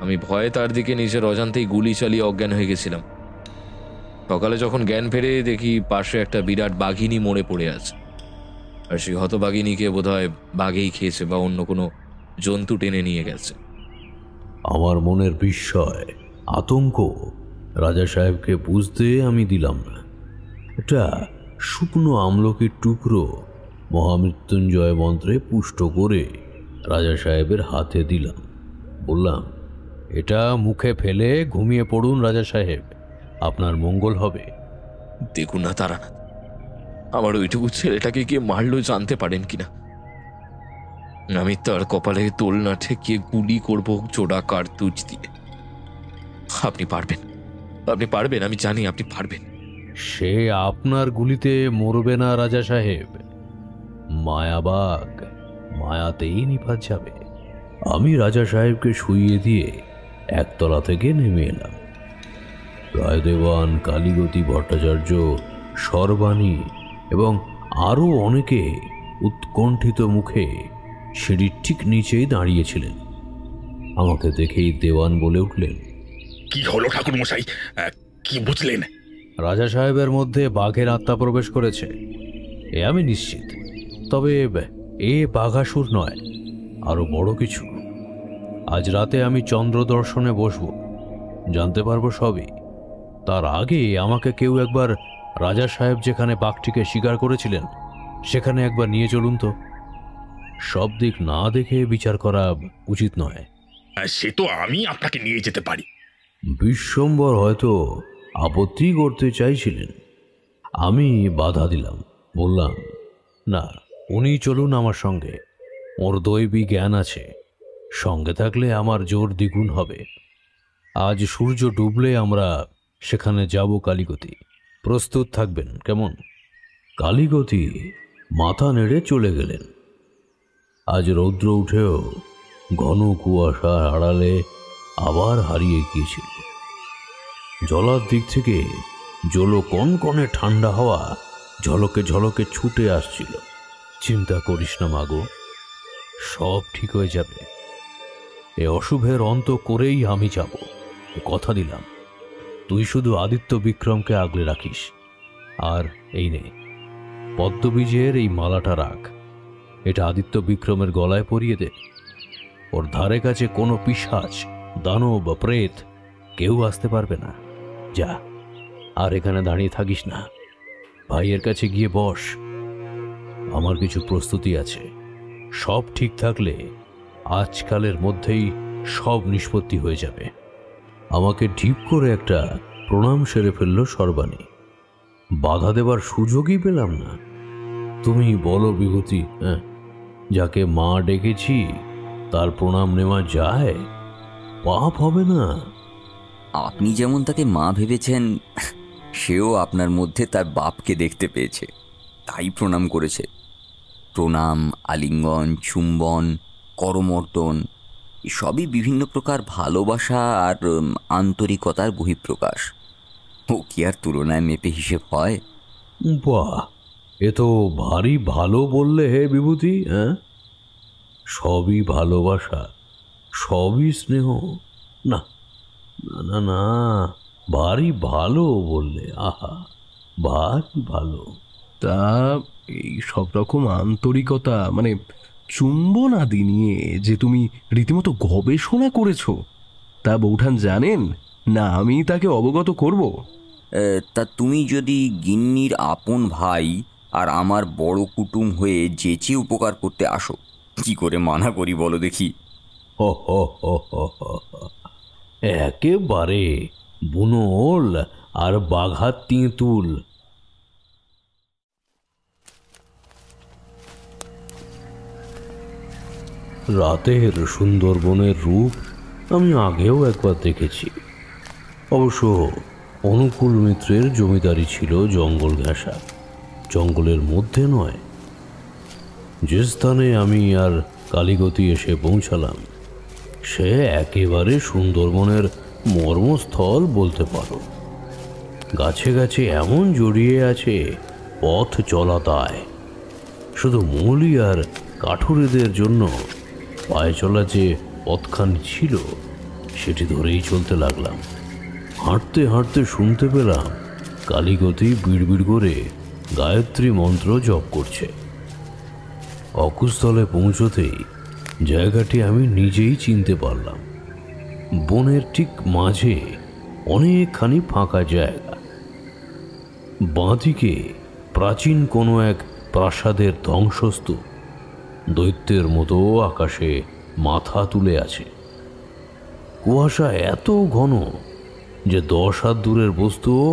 C: আমি ভয়ে তার দিকে নিজের অজান্তেই গুলি চালিয়ে অজ্ঞান হয়ে গেছিলাম। সকালে যখন জ্ঞান ফেরে দেখি পাশে একটা বিরাট বাঘিনী মরে পড়ে আছে। আর সেই হতবাঘিনীকে বোধহয় বাঘেই খেয়েছে বা অন্য কোনো জন্তু টেনে নিয়ে গেছে।
H: আমার মনের বিস্ময়, আতঙ্ক রাজা সাহেবকে বুঝতে আমি দিলাম না। একটা শুকনো আমলকির টুকরো মহামৃত্যুঞ্জয় মন্ত্রে পুষ্ট করে রাজা সাহেবের হাতে দিলাম। বললাম,
J: এটা মুখে ফেলে ঘুমিয়ে পড়ুন রাজা সাহেব, আপনার মঙ্গল হবে।
C: দেখুন না তারানাথ, আমার ওইটুকু ছেলেটাকে কে মারলো জানতে পারেন কিনা? আমি তার কপালে দোলনা ঠেকিয়ে গুলি করব জোড়া কার্তুজ দিয়ে। আপনি পারবেন, আপনি পারবেন, আমি জানি আপনি পারবেন।
J: সে আপনার গুলিতে মরবে না রাজা সাহেব। মায়াবাগ মায়াতেই নিপাত যাবে।
H: আমি রাজা সাহেবকে শুইয়ে দিয়ে একতলা থেকে নেমে এলাম। রায়দেবান, কালীগতি ভট্টাচার্য, সর্বাণী এবং আরও অনেকে উৎকণ্ঠিত মুখে সিঁড়ির ঠিক নিচেই দাঁড়িয়েছিলেন। আমাকে দেখেই দেওয়ান বলে উঠলেন,
D: কি হলো ঠাকুর মশাই, কি বুঝলেন?
J: রাজা সাহেবের মধ্যে বাঘের আত্মা প্রবেশ করেছে, এ আমি নিশ্চিত। তবে এ বাঘাসুর নয়, আরো বড় কিছু। আজ রাতে আমি চন্দ্র দর্শনে বসব, জানতে পারবো সবই। তার আগে আমাকে কেউ একবার রাজা সাহেব যেখানে বাঘটিকে শিকার করেছিলেন সেখানে একবার নিয়ে চলুন তো। সব দিক না দেখে বিচার করা উচিত নয়।
D: সে তো আমি আপনাকে নিয়ে যেতে পারি।
H: বিশ্বম্বর হয়তো আপত্তি করতে চাইছিলেন। আমি বাধা দিলাম, বললাম,
J: না, উনি চলুন আমার সঙ্গে। ওর দৈবী জ্ঞান আছে, সঙ্গে থাকলে আমার জোর দ্বিগুণ হবে। আজ সূর্য ডুবলে আমরা সেখানে যাব কালীগতি। প্রস্তুত থাকবেন, কেমন?
H: কালীগতি মাথা নেড়ে চলে গেলেন। আজ রৌদ্র উঠেও ঘন কুয়াশার আড়ালে আবার হারিয়ে গিয়েছিল। জলার দিক থেকে জলো কনকনে ঠান্ডা হাওয়া ঝলকে ঝলকে ছুটে আসছিল।
J: চিন্তা করিস না মাগো, সব ঠিক হয়ে যাবে। এ অশুভের অন্ত করেই আমি যাব, কথা দিলাম। তুই শুধু আদিত্য বিক্রমকে আগলে রাখিস। আর এই নে, পদ্মবীজের এই মালাটা রাখ, এটা আদিত্য বিক্রমের গলায় পরিয়ে দে। ওর ধারে কাছে কোনো পিশাচ, দানব বা প্রেত কেউ আসতে পারবে না। যা,
H: আর এখানে দাঁড়িয়ে থাকিস না, ভাইয়ের কাছে গিয়ে বস। আমার কিছু প্রস্তুতি আছে, সব ঠিক থাকলে আজকালের মধ্যেই সব নিষ্পত্তি হয়ে যাবে। আমাকে ঢিপ করে একটা প্রণাম সেরে ফেলল সর্বাণী। বাধা দেবার সুযোগই পেলাম না। তুমি বলো বিভূতি, হ্যাঁ, যাকে মা ডেকেছি তার প্রণাম নেওয়া যায়? পাপ হবে না?
G: আপনি যেমন তাকে মা ভেবেছেন, সেও আপনার মধ্যে তার বাপকে দেখতে পেয়েছে, তাই প্রণাম করেছে। প্রণাম, আলিঙ্গন, চুম্বন, করমর্দন সবই বিভিন্ন প্রকার ভালোবাসা আর আন্তরিকতার বহিঃপ্রকাশ। ও কি আর তুলনায় মেপে হিসেব হয়?
H: বাহ, এ তো ভারী ভালো বললে হে বিভূতি। হ্যাঁ, সবই ভালোবাসা, সবই স্নেহ। না না না না, ভারী ভালো বললে। আহা, ভারী ভালো।
I: তা এই সব রকম আন্তরিকতা মানে চুম্বন আদি নিয়ে যে তুমি রীতিমতো গবেষণা করেছো, তা বৌঠান জানেন না আমি তাকে অবগত করব?
G: তা তুমি যদি গিন্নির আপন ভাই আর আমার বড় কুটুম হয়ে যেচে উপকার করতে আসো, কি করে মানা করি বলো দেখি?
H: হ হ হ হ হ। একেবারে বুনোল আর বাঘার তেঁতুল। রাতের সুন্দরবনের রূপ আমি আগেও একবার দেখেছি। অবশ্য অনুকূল মিত্রের জমিদারি ছিল জঙ্গল ঘেঁষা, জঙ্গলের মধ্যে নয়। যে স্থানে আমি আর কালীগতি এসে পৌঁছালাম সে একেবারে সুন্দরবনের মর্মস্থল বলতে পারো। গাছে গাছে এমন জড়িয়ে আছে, পথ চলা দায়। শুধু মৌলি আর কাঠুরেদের জন্য পায়ে চলা যে পথখানি ছিল সেটি ধরেই চলতে লাগলাম। হাঁটতে হাঁটতে শুনতে পেলাম কালীগতি বিড়বিড় করে গায়ত্রী মন্ত্র জপ করছে। অকুস্থলে পৌঁছতেই জায়গাটি আমি নিজেই চিনতে পারলাম। বনের ঠিক মাঝে অনেকখানি ফাঁকা জায়গা। বাঁদিকে প্রাচীন কোনো এক প্রাসাদের ধ্বংসস্তূপ দৈত্যের মতো আকাশে মাথা তুলে আছে। কুয়াশা এত ঘন যে 10 হাত দূরের বস্তুও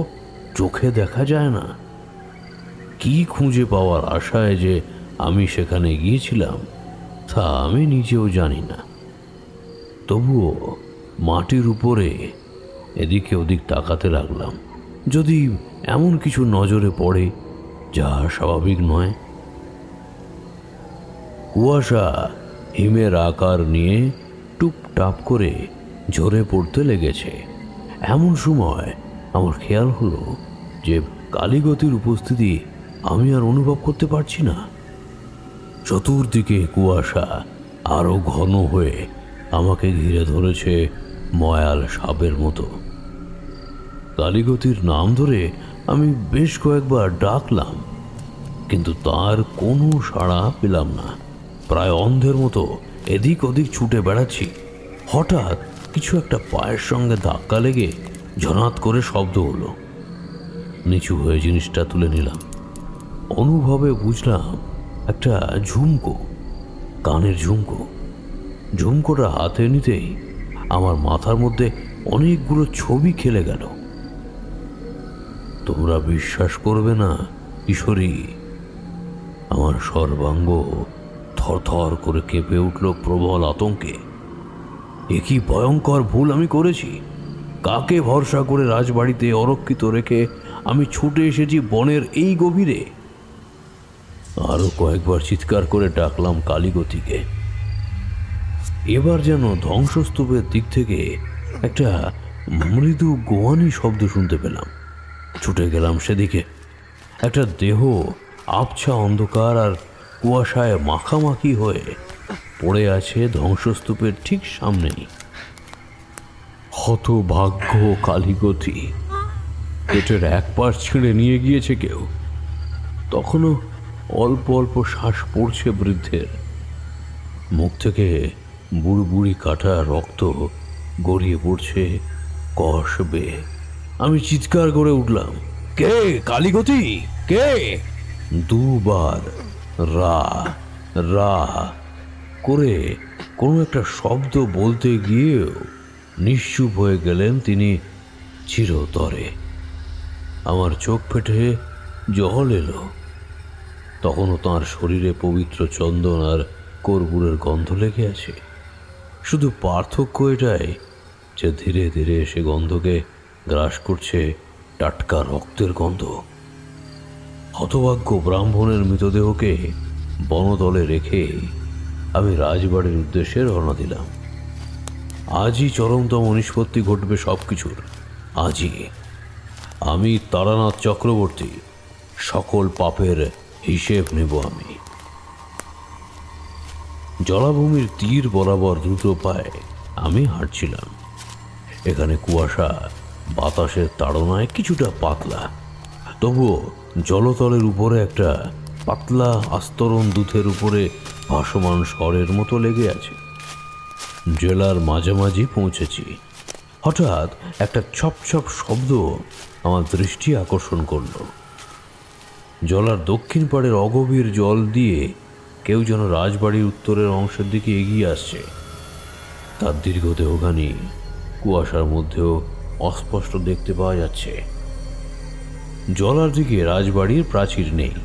H: চোখে দেখা যায় না। কি খুঁজে পাওয়ার আশায় যে আমি সেখানে গিয়েছিলাম তা আমি নিজেও জানি না। তবুও মাটির উপরে এদিকে ওদিক তাকাতে লাগলাম, যদি এমন কিছু নজরে পড়ে যা স্বাভাবিক নয়। কুয়াশা হিমের আকার নিয়ে টুপটাপ করে ঝরে পড়তে লেগেছে। এমন সময় আমার খেয়াল হলো যে কালীগতির উপস্থিতি আমি আর অনুভব করতে পারছি না। চতুর্দিকে কুয়াশা আরো ঘন হয়ে আমাকে ঘিরে ধরেছে ময়াল সাপের মতো। কালীগতির নাম ধরে আমি বেশ কয়েকবার ডাকলাম, কিন্তু তার কোনো সাড়া পেলাম না। প্রায় অন্ধের মতো এদিক ওদিক ছুটে বেড়াচ্ছি। হঠাৎ কিছু একটা পায়ের সঙ্গে ধাক্কা লেগে ঝনাত করে শব্দ হলো। নিচু হয়ে জিনিসটা তুলে নিলাম। অনুভবে বুঝলাম একটা ঝুমকো, কানের ঝুমকো। ঝুমকোটা হাতে নিতেই আমার মাথার মধ্যে অনেকগুলো ছবি খেলে গেল। তোমরা বিশ্বাস করবে না কিশোরী, আমার সর্বাঙ্গ থরথর করে কেঁপে উঠল প্রবল আতঙ্কে। এ কি ভয়ঙ্কর ভুল আমি করেছি! কাকে ভরসা করে রাজবাড়িতে অরক্ষিত রেখে আমি ছুটে এসেছি বনের এই গভীরে? আরো কয়েকবার চিৎকার করে ডাকলাম কালীগতিকে। এবার যেন ধ্বংসস্তূপের দিক থেকে একটা মৃদু গোয়ানি শব্দ শুনতে পেলাম। ছুটে গেলাম সেদিকে। একটা দেহ আবছা অন্ধকার আর কুয়াশায় মাখামাখি হয়ে পড়ে আছে ধ্বংসস্তূপের ঠিক সামনেই। হতভাগ্য কালীগতি, পেটের এক পাশ ছিঁড়ে নিয়ে গিয়েছে কেউ। তখনও অল্প অল্প শ্বাস পড়ছে বৃদ্ধের। মুখ থেকে বুড়বুড়ি কাটা রক্ত গড়িয়ে পড়ছে কষ বেয়ে। আমি চিৎকার করে উঠলাম, কে কালীগতি, কে? দুবার রা রা করে কোনো একটা শব্দ বলতে গিয়েও নিশ্চুপ হয়ে গেলেন তিনি চিরতরে। আমার চোখ ফেটে জল এলো। তখনও তাঁর শরীরে পবিত্র চন্দন আর কর্পূরের গন্ধ লেগে আছে। শুধু পার্থক্য এটাই যে ধীরে ধীরে সে গন্ধকে গ্রাস করছে টাটকা রক্তের গন্ধ। হতভাগ্য ব্রাহ্মণের মৃতদেহকে বনতলে রেখে আমি রাজবাড়ির উদ্দেশ্যে রওনা দিলাম। আজই চরমতম নিষ্পত্তি ঘটবে সবকিছুর। আজই আমি তারানাথ চক্রবর্তী সকল পাপের হিসেব নেব। আমি জলাভূমির তীর বরাবর দ্রুত পায়ে আমি হাঁটছিলাম। এখানে কুয়াশা বাতাসের তাড়নায় কিছুটা পাতলা, তবুও জলতলের উপরে একটা পাতলা আস্তরণ দুধের উপরে ভাসমান স্বরের মতো লেগে আছে। জেলার মাঝামাঝি পৌঁছেছি। হঠাৎ একটা ছপ ছপ শব্দ আমার দৃষ্টি আকর্ষণ করল। জলার দক্ষিণ পাড়ের অগভীর জল দিয়ে কেউ যেন রাজবাড়ির উত্তরের অংশের দিকে এগিয়ে আসছে। তার দীর্ঘদেহখানি কুয়াশার মধ্যেও অস্পষ্ট দেখতে পাওয়া যাচ্ছে। জলার দিকে রাজবাড়ির প্রাচীর নেই,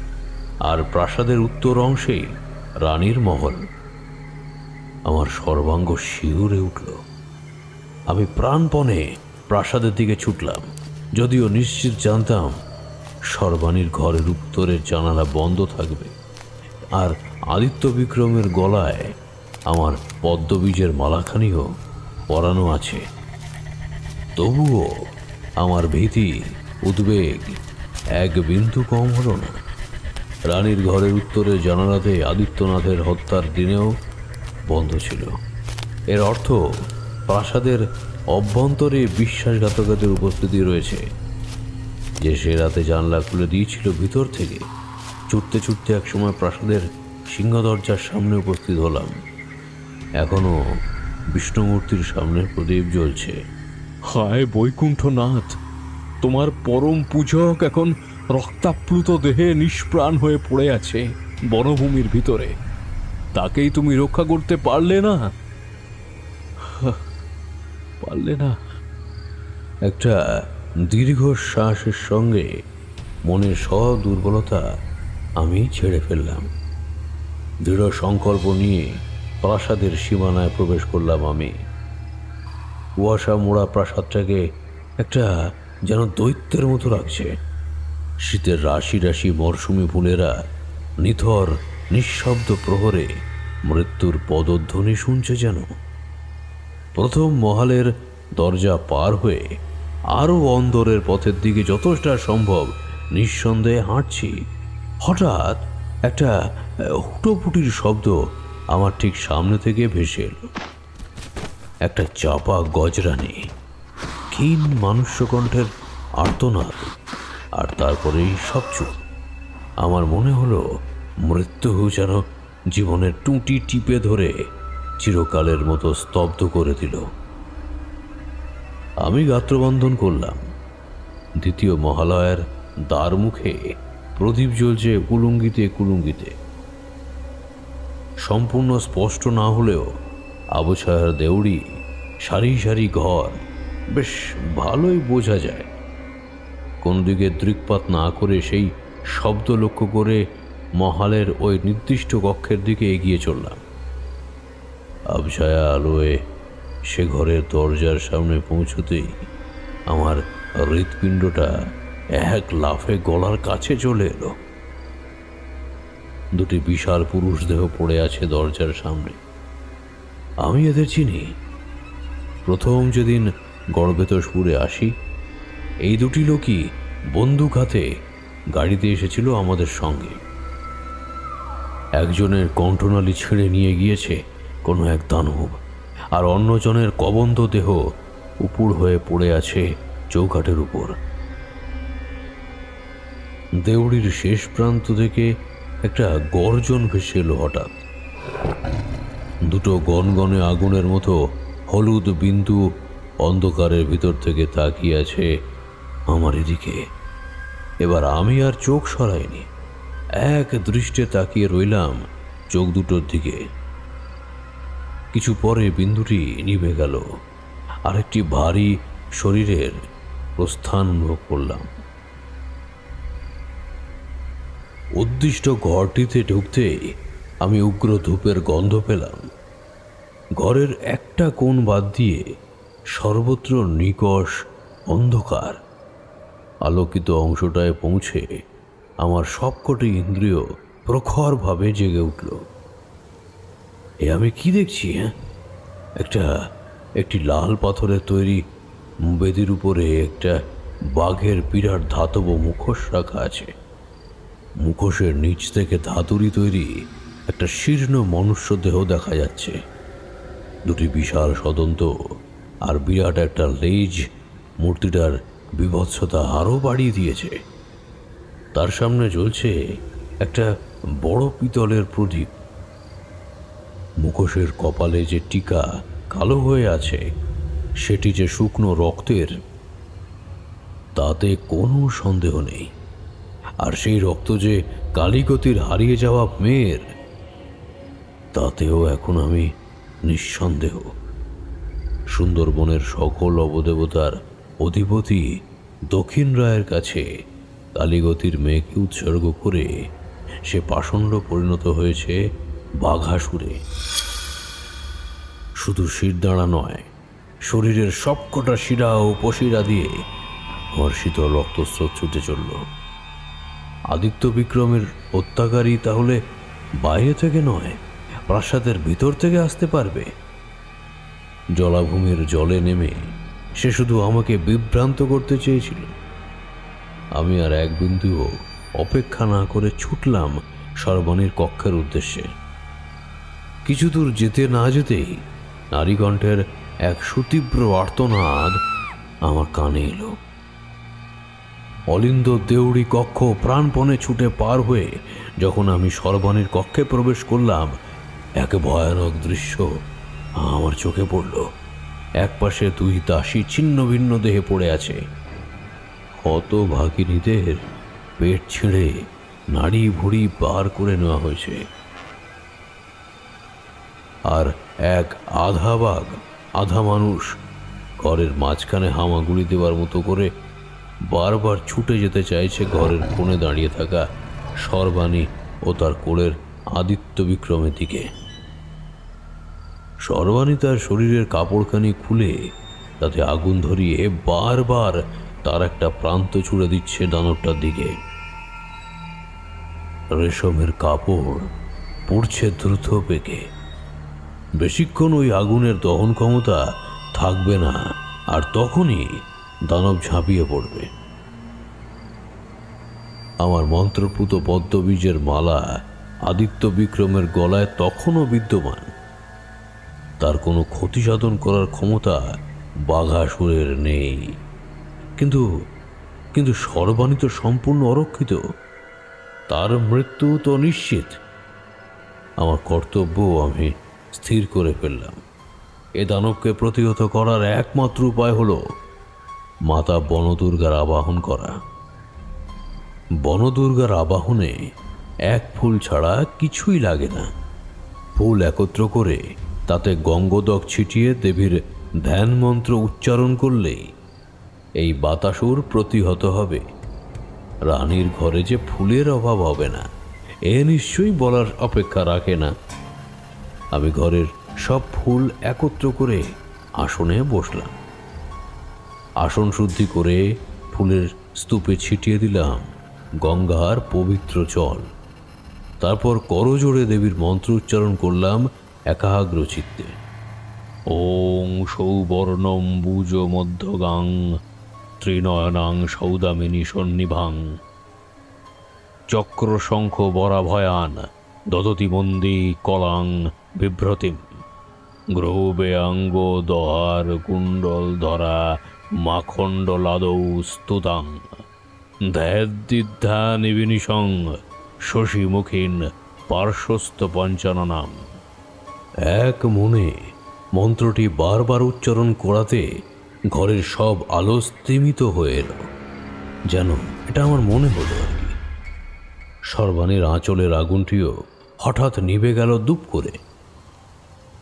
H: আর প্রাসাদের উত্তর অংশে রানীর মহল। আমার সর্বাঙ্গ শিউরে উঠল। আমি প্রাণপণে প্রাসাদের দিকে ছুটলাম, যদিও নিশ্চিত জানতাম সর্বাণীর ঘরের উত্তরের জানালা বন্ধ থাকবে, আর আদিত্য বিক্রমের গলায় আমার পদ্মবীজের মালাখানিও পরানো আছে। তবুও আমার ভীতি উদ্বেগ এক বিন্দু কম হলো না। রানীর ঘরের উত্তরের জানালাতে আদিত্যনাথের হত্যার দিনেও বন্ধ ছিল। এর অর্থ প্রাসাদের অভ্যন্তরে বিশ্বাসঘাতকদের উপস্থিতি রয়েছে। যে সে রাতে জানলা খুলে দিয়েছিল ভিতর থেকে। ছুটতে ছুটতে একসময় প্রাসাদের সিংহদরজার সামনে উপস্থিত হলাম। এখনো বিষ্ণুমূর্তির সামনে প্রদীপ জ্বলছে।
J: হায় বৈকুণ্ঠনাথ, তোমার পরম পূজক এখন রক্তাপ্লুত দেহে নিষ্প্রাণ হয়ে পড়ে আছে বনভূমির ভিতরে। তাকেই তুমি রক্ষা করতে পারলে না। পারলে না।
H: একটা দীর্ঘ শ্বাসের সঙ্গে মনের সব দুর্বলতা আমি ছেড়ে ফেললাম। দৃঢ় সংকল্প নিয়ে প্রাসাদের সীমানায় প্রবেশ করলাম। আমি কুয়াশা মোড়া প্রাসাদটাকে একটা যেন দৈত্যের মতো লাগছে। শীতের রাশি রাশি মরশুমি ফুলেরা নিথর নিঃশব্দ প্রহরে মৃত্যুর পদধ্বনি শুনছে যেন। প্রথম মহলের দরজা পার হয়ে আরও অন্দরের পথের দিকে যতটা সম্ভব নিঃসন্দেহে হাঁটছি। হঠাৎ একটা হুটোপুটির শব্দ আমার ঠিক সামনে থেকে ভেসে এলো। একটা চাপা গজরানি, ক্ষীণ মানুষ্যকণ্ঠের আর্তনাদ, আর তারপরেই সব চুপ। আমার মনে হলো মৃত্যু যেন জীবনের টুঁটি টিপে ধরে চিরকালের মতো স্তব্ধ করে দিল। আমি গাত্রবন্ধন করলাম। দ্বিতীয় মহালয়ার দ্বার মুখে প্রদীপ জ্বলছে কুলুঙ্গিতে কুলুঙ্গিতে। সম্পূর্ণ স্পষ্ট না হলেও আবছায়ার দেউড়ি, সারি সারি ঘর বেশ ভালোই বোঝা যায়। কোন দিকে দৃকপাত না করে সেই শব্দ লক্ষ্য করে মহালের ওই নির্দিষ্ট কক্ষের দিকে এগিয়ে চললাম। আবছায়া আলোয় সে ঘরের দরজার সামনে পৌঁছতেই আমার হৃৎপিণ্ডটা এক লাফে গলার কাছে চলে এলো। দুটি বিশাল পুরুষ দেহ পড়ে আছে দরজার সামনে। আমি এদের চিনি। প্রথম যেদিন গড়বেতসপুরে আসি, এই দুটি লোকই বন্দুক হাতে গাড়িতে এসেছিল আমাদের সঙ্গে। একজনের কণ্ঠনালী ছিঁড়ে নিয়ে গিয়েছে কোনো এক দানব, আর অন্যজনের কবন্ধ দেহ উপুড় হয়ে পড়ে আছে চৌকাঠের উপর। দেউড়ির শেষ প্রান্ত থেকে একটা গর্জন ভেসে এলো হঠাৎ। দুটো গনগনে আগুনের মতো হলুদ বিন্দু অন্ধকারের ভিতর থেকে তাকিয়ে আছে আমার এদিকে। এবার আমি আর চোখ সরাইনি, এক দৃষ্টে তাকিয়ে রইলাম চোখ দুটোর দিকে। কিছু পরে বিন্দুটি নিভে গেল, আরেকটি ভারী শরীরের প্রস্থান অনুভব করলাম। উদ্দিষ্ট ঘরটিতে ঢুকতেই আমি উগ্র ধূপের গন্ধ পেলাম। ঘরের একটা কোণ বাদ দিয়ে সর্বত্র নিকষ অন্ধকার। আলোকিত অংশটায় পৌঁছে আমার সবকটি ইন্দ্রিয় প্রখরভাবে জেগে উঠল। এ আমি কি দেখছি? একটি লাল পাথরের তৈরি বেদির উপরে একটা বাঘের বিরাট ধাতব মুখোশ রাখা আছে। মুখোশের নিচ থেকে ধাতুরি তৈরি একটা শীর্ণ মনুষ্য দেহ দেখা যাচ্ছে। দুটি বিশাল সদন্ত আর বিরাট একটা লেজ মূর্তিটার বিভৎসতা আরও বাড়িয়ে দিয়েছে। তার সামনে জ্বলছে একটা বড় পিতলের প্রদীপ। মুখোশের কপালে যে টিকা কালো হয়ে আছে সেটি যে শুকনো রক্তের, তাতে কোনো সন্দেহ নেই। আর সেই রক্ত যে কালীগতির হারিয়ে যাওয়া মেয়ের, তাতেও এখন আমি নিঃসন্দেহ। সুন্দরবনের সকল অবদেবতার অধিপতি দক্ষিণ রায়ের কাছে কালীগতির মেয়েকে উৎসর্গ করে সে পাষণ্ড পরিণত হয়েছে বাঘাসুরে। শুধু শিরদাঁড়া নয়, শরীরের সবকটা শিরা ও উপশিরা দিয়ে আমার শীতল রক্তস্রোত ছুটে চলল। আদিত্য বিক্রমের হত্যাকারী তাহলে বাইরে থেকে নয়, প্রাসাদের ভিতর থেকে আসতে পারবে। জলাভূমির জলে নেমে সে শুধু আমাকে বিভ্রান্ত করতে চেয়েছিল। আমি আর এক বিন্দুও অপেক্ষা না করে ছুটলাম সর্বাণীর কক্ষের উদ্দেশ্যে। কিছু দূর যেতে না যেতেই নারীকণ্ঠের এক সুতীব্র আর্তনাদ আমার কানে এলো। অলিন্দ দেউড়ি কক্ষ প্রাণপণে ছুটে পার হয়ে যখন আমি সর্বাণীর কক্ষে প্রবেশ করলাম, এক ভয়ানক দৃশ্য আমার চোখে পড়ল। একপাশে দুই দাসী ছিন্ন ভিন্ন দেহে পড়ে আছে। হতভাগিনীদের পেট ছিঁড়ে নাড়ি ভুড়ি বার করে নেওয়া হয়েছে। আর এক আধা বাঘ আধা মানুষ ঘরের মাঝখানে হামাগুড়ি দেওয়ার মতো করে বারবার ছুটে যেতে চাইছে ঘরের কোণে দাঁড়িয়ে থাকা সর্বাণী ও তার কোলের আদিত্য বিক্রমের দিকে। সর্বাণী তার শরীরের কাপড়খানি খুলে তাতে আগুন ধরিয়ে বারবার তার একটা প্রান্ত ছুড়ে দিচ্ছে দানবটার দিকে। রেশমের কাপড় পড়ছে দ্রুত বেগে। বেশিক্ষণ ওই আগুনের দহন ক্ষমতা থাকবে না, আর তখনই দানব ঝাঁপিয়ে পড়বে। আমার মন্ত্রপুত পদ্মবীজের মালা আদিত্য বিক্রমের গলায় তখনও বিদ্যমান। তার কোনো ক্ষতি সাধন করার ক্ষমতা বাঘাসুরের নেই। কিন্তু সর্বাণী তো সম্পূর্ণ অরক্ষিত, তার মৃত্যু তো নিশ্চিত। আমার কর্তব্য আমি স্থির করে ফেললাম। এ দানবকে প্রতিহত করার একমাত্র উপায় হলো মাতা বনদুর্গার আবাহন করা। বনদুর্গার আবাহনে এক ফুল ছাড়া কিছুই লাগে না। ফুল একত্র করে তাতে গঙ্গোদক ছিটিয়ে দেবীর ধ্যান মন্ত্র উচ্চারণ করলেই এই বাতাসুর প্রতিহত হবে। রানীর ঘরে যে ফুলের অভাব হবে না, এ নিশ্চয়ই বলার অপেক্ষা রাখে না। আমি ঘরের সব ফুল একত্র করে আসনে বসলাম। আসন শুদ্ধি করে ফুলের স্তূপে ছিটিয়ে দিলাম গঙ্গার পবিত্র জল। তারপর করজোড়ে দেবীর মন্ত্র উচ্চারণ করলাম একাগ্র চিত্তে। ওং সৌবর্ণম্বুজ মধ্যগাং ত্রিনয়নাং সৌদামিনী সন্নিভাং চক্র শঙ্খ বরাভয়ান দদতি মন্দি কলাং বিভ্রতিম গ্রৌবে অঙ্গ দহার কুণ্ডল ধরা মাখণ্ডলাদৌ স্তুতাং ধ্যাদ্দিদ্ধা নিবিনিশং শশীমুখীন পার্শ্বস্থ পঞ্চাননাম। এক মনে মন্ত্রটি বারবার উচ্চারণ করাতে ঘরের সব আলো স্তিমিত হয়ে এল। যেন এটা আমার মনে হলো আর কি। সর্বাণীর আঁচলের আগুনটিও হঠাৎ নিভে গেল দুপ করে।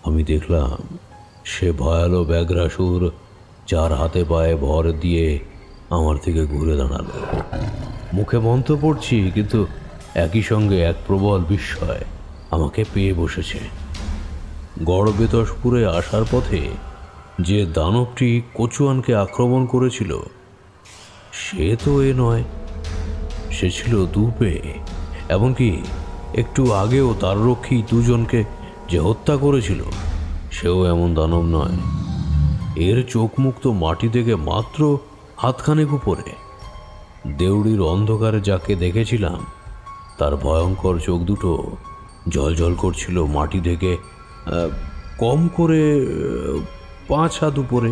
H: আমি দেখলাম সে ভয়ালো ব্যাঘ্রাসুর চার হাতে পায়ে ভর দিয়ে আমার থেকে ঘুরে দাঁড়ালো। মুখে মন্ত্র পড়ছি, কিন্তু একই সঙ্গে এক প্রবল বিস্ময় আমাকে পেয়ে বসেছে। গড়বেতসপুরে আসার পথে যে দানবটি কচুয়ানকে আক্রমণ করেছিল সে তো এ নয়, সে ছিল দুপে। এমনকি একটু আগেও তার রক্ষী দুজনকে যে হত্যা করেছিল সেও এমন দানব নয়। এর চোখ মুখ তো মাটি থেকে মাত্র হাতখানেক উপরে। দেউড়ির অন্ধকারে যাকে দেখেছিলাম তার ভয়ঙ্কর চোখ দুটো জ্বলজ্বল করছিল মাটি থেকে কম করে 5 হাত উপরে।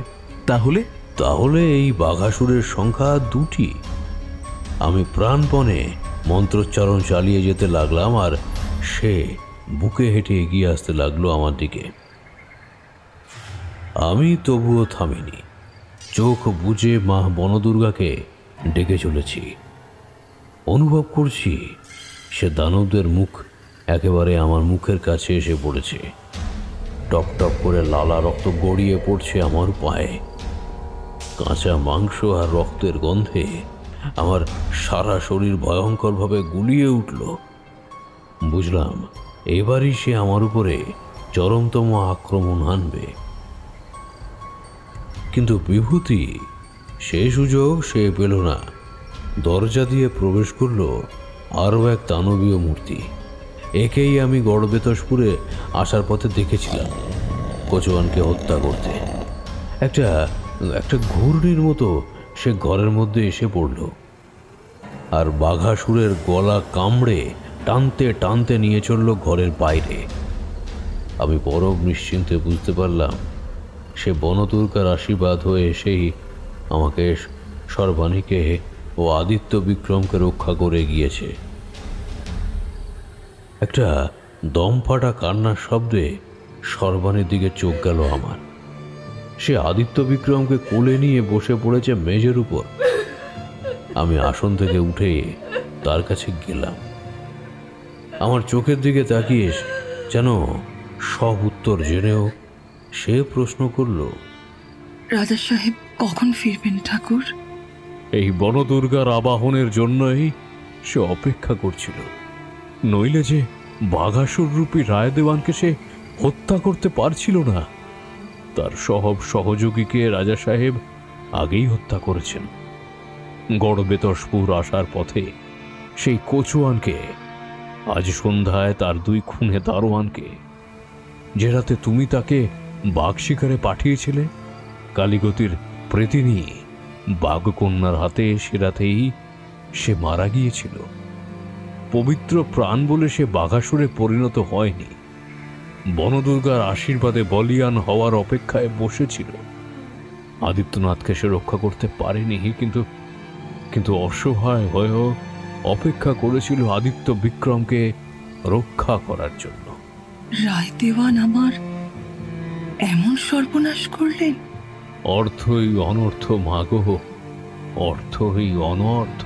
H: তাহলে এই বাঘাসুরের সংখ্যা 2টি। আমি প্রাণপণে মন্ত্রোচ্চারণ চালিয়ে যেতে লাগলাম, আর সে বুকে হেঁটে এগিয়ে আসতে লাগলো আমার দিকে। আমি তবুও থামিনি, চোখ বুজে মা বনদুর্গাকে ডেকে চলেছি। অনুভব করছি সে দানবদের মুখ একেবারে আমার মুখের কাছে এসে পড়েছে। টপ টপ করে লালা রক্ত গড়িয়ে পড়ছে আমার পায়ে। কাঁচা মাংস আর রক্তের গন্ধে আমার সারা শরীর ভয়ঙ্করভাবে গুলিয়ে উঠল। বুঝলাম এবারই সে আমার উপরে চরমতম আক্রমণ আনবে। কিন্তু বিভূতি সে সুযোগ সে পেল না। দরজা দিয়ে প্রবেশ করলো আরও এক দানবীয় মূর্তি। একেই আমি গড়বেতসপুরে আসার পথে দেখেছিলাম কচুয়ানকে হত্যা করতে। একটা ঘূর্ণির মতো সে ঘরের মধ্যে এসে পড়ল, আর বাঘাসুরের গলা কামড়ে টানতে টানতে নিয়ে চলল ঘরের বাইরে। আমি পরম নিশ্চিন্তে বুঝতে পারলাম সে বনদুর্গার আশীর্বাদ হয়ে এসেই আমাকে, সর্বাণীকে ও আদিত্য বিক্রমকে রক্ষা করে গিয়েছে। একটা দমফাটা কান্নার শব্দে সর্বাণীর দিকে চোখ গেল আমার। সে আদিত্য বিক্রমকে কোলে নিয়ে বসে পড়েছে মেজের উপর। আমি আসন থেকে উঠে তার কাছে গেলাম। আমার চোখের দিকে তাকিয়ে যেন সব উত্তর জেনেও সে প্রশ্ন করল,
B: রাজা সাহেব কখন ফিরবেন ঠাকুর?
J: এই বনদুর্গার আবাহনের জন্যই সে অপেক্ষা করছিল, নইলে যে বাঘাসুর রূপী রায়দেওয়ানকে সে হত্যা করতে পারছিল না। তার সব সহযোগীকে রাজা সাহেব আগেই হত্যা করেছেন। গড়বেতসপুর আসার পথে সেই কচুয়ানকে, আজ সন্ধ্যায় তার 2 খুনে দারোয়ানকে, যে রাতে তুমি তাকে বাঘ শিকারে পাঠিয়েছিলে কালীগতির প্রেতিনী বাঘকন্যার হাতে, সে রাতেই সে মারা গিয়েছিল। পবিত্র প্রাণ বলে সে বাঘাসুরে পরিণত হয়নি, বনদুর্গার আশীর্বাদে বলিয়ান হওয়ার অপেক্ষায় বসেছিল। আদিত্যনাথকে সে রক্ষা করতে পারেনি, কিন্তু অসহায় হয়েও অপেক্ষা করেছিল আদিত্য বিক্রমকে রক্ষা করার জন্য।
B: রায়দেওয়ান আমার এমন সর্বনাশ করলেন?
J: অর্থই অনর্থ মাগো, অর্থই অনর্থ।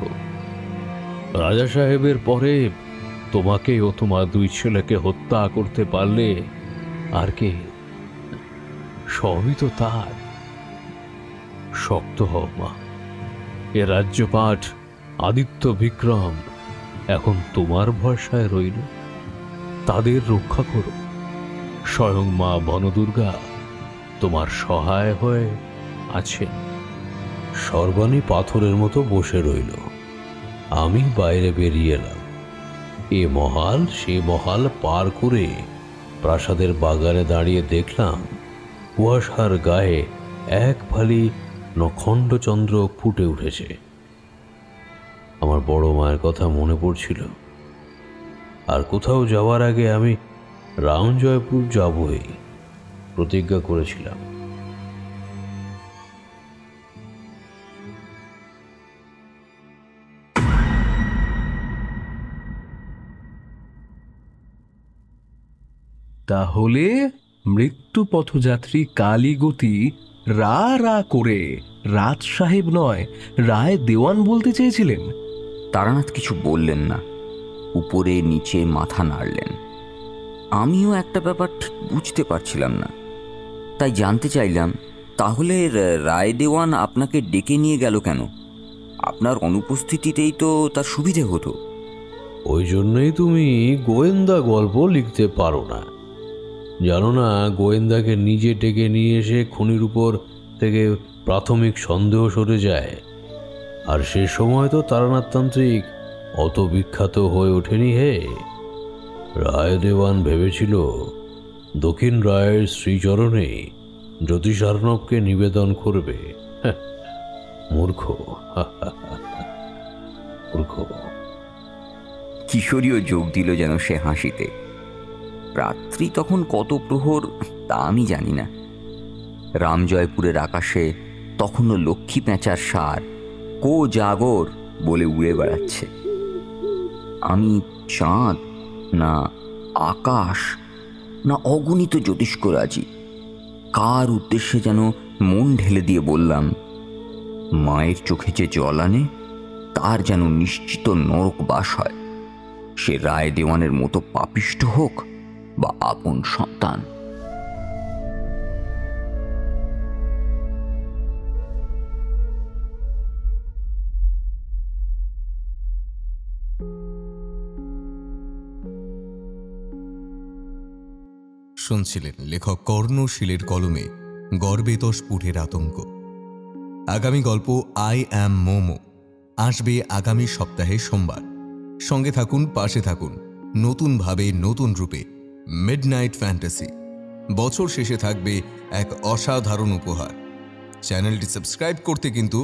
J: রাজা সাহেবের পরে তোমাকে ও তোমার 2 ছেলেকে হত্যা করতে পারলে আর কে? সবই তো তার। শক্ত হও মা, এ রাজ্যপাঠ আদিত্য বিক্রম এখন তোমার ভরসায় রইল। তাদের রক্ষা করো। স্বয়ং মা বনদুর্গা তোমার সহায় হয়ে আছেন।
H: সর্বাণী পাথরের মতো বসে রইল। আমি বাইরে বেরিয়ে এলাম। এ মহাল সে মহাল পার করে প্রাসাদের বাগানে দাঁড়িয়ে দেখলাম কুয়াশার গায়ে এক ফালি নখণ্ডচন্দ্র ফুটে উঠেছে। আমার বড় মায়ের কথা মনে পড়ছিল। আর কোথাও যাওয়ার আগে আমি রামজয়পুর যাবই প্রতিজ্ঞা করেছিলাম।
I: তাহলে মৃত্যু পথযাত্রী কালীগতি রা রা করে রাজ সাহেব নয় রায় দেওয়ান বলতে চেয়েছিলেন?
G: তারানাথ কিছু বললেন না, উপরে নিচে মাথা নাড়লেন। আমিও একটা ব্যাপার ঠিক বুঝতে পারছিলাম না, তাই জানতে চাইলাম, তাহলে রায় দেওয়ান আপনাকে ডেকে নিয়ে গেল কেন? আপনার অনুপস্থিতিতেই তো তার সুবিধে হতো।
H: ওই জন্যই তুমি গোয়েন্দা গল্প লিখতে পারো না। জানো না, গোয়েন্দাকে নিজে ডেকে নিয়ে এসে খুনির উপর থেকে প্রাথমিক সন্দেহ সরে যায়। আর সে সময় তো তারানাথ তান্ত্রিক অত বিখ্যাত হয়ে ওঠেনি হে। রায় দেওয়ান ভেবেছিল দক্ষিণ রায়ের শ্রীচরণে জ্যোতিষার্ণবকে নিবেদন করবে। মূর্খ, মূর্খ।
G: কিশোরীও যোগ দিল যেন সে হাসিতে। রাত্রি তখন কত প্রহর তা আমি জানি না। রামজয়পুরের আকাশে তখনও লক্ষ্মী পেঁচার সার কো জাগর বলে উড়ে বেড়াচ্ছে। আমি চাঁদ না আকাশ না অগণিত জ্যোতিষ্করাজি কার উদ্দেশ্যে যেন মন ঢেলে দিয়ে বললাম, মায়ের চোখে যে জল আনে তার যেন নিশ্চিত নরক বাস হয়, সে রায় দেওয়ানের মতো পাপিষ্ঠ হোক বা আপন সন্তান।
F: শুনছিলেন লেখক কর্ণশীলের কলমে গর্বেতসপুরের আতঙ্ক। আগামী গল্প আই অ্যাম মোমো আসবে আগামী সপ্তাহে সোমবার। সঙ্গে থাকুন, পাশে থাকুন, নতুনভাবে নতুন রূপে মিডনাইট ফ্যান্টাসি। বছর শেষে থাকবে এক অসাধারণ উপহার। চ্যানেলটি সাবস্ক্রাইব করতে কিন্তু